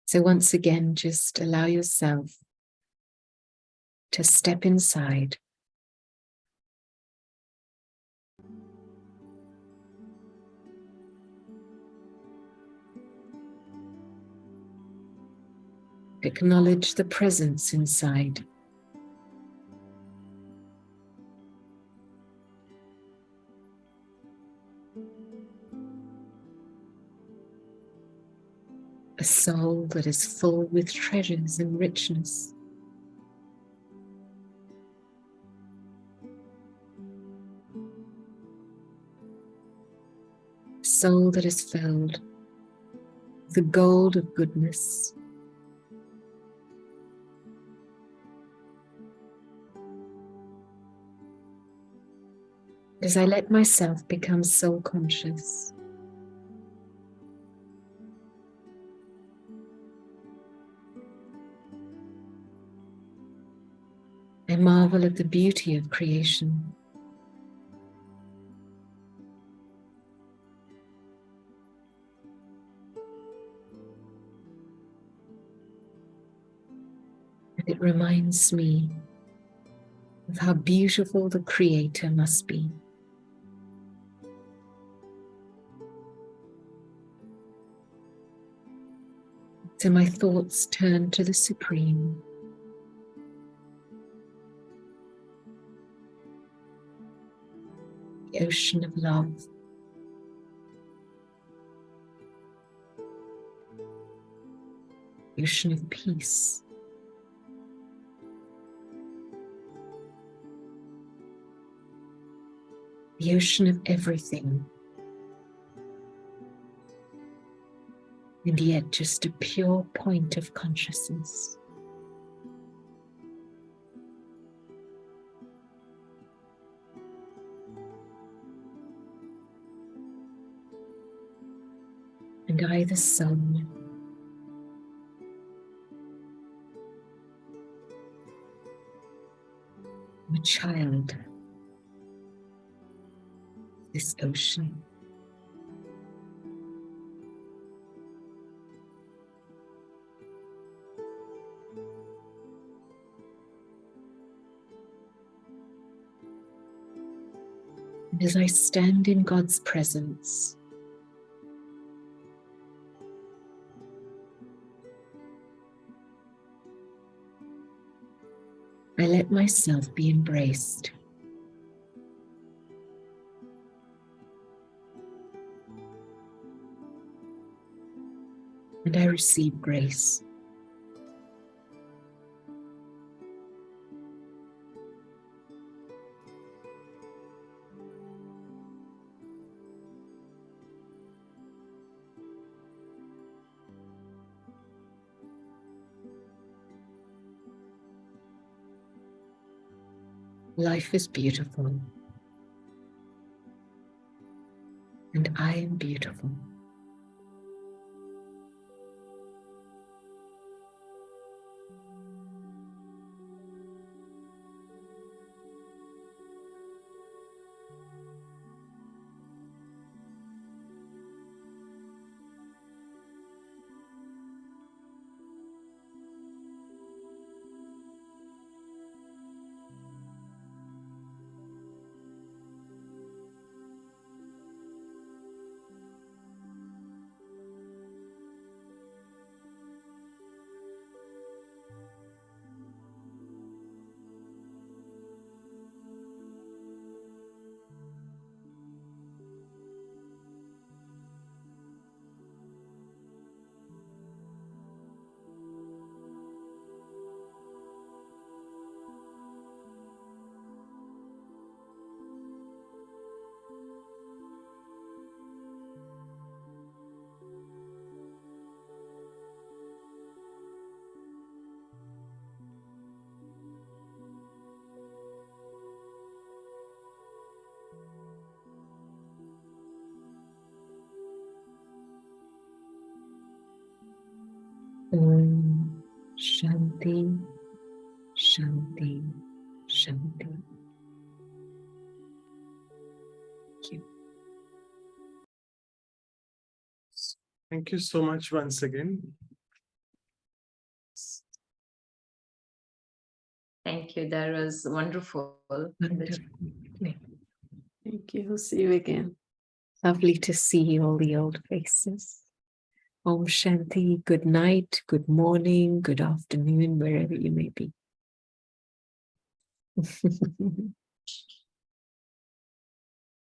So once again, just allow yourself to step inside. Acknowledge the presence inside. A soul that is full with treasures and richness. A soul that is filled with the gold of goodness. As I let myself become soul conscious, I marvel at the beauty of creation. And it reminds me of how beautiful the Creator must be. So my thoughts turn to the Supreme. The ocean of love. The ocean of peace. The ocean of everything. And yet just a pure point of consciousness. And I, the sun, am a child of this ocean. And as I stand in God's presence, I let myself be embraced. And I receive grace. Life is beautiful. And I am beautiful. Om Shanti, Shanti, Shanti. Thank you.
Thank you so much once again.
Thank you. That was wonderful.
Wonderful.
Thank you. See you again.
Lovely to see all the old faces. Om Shanti, good night, good morning, good afternoon, wherever you may be.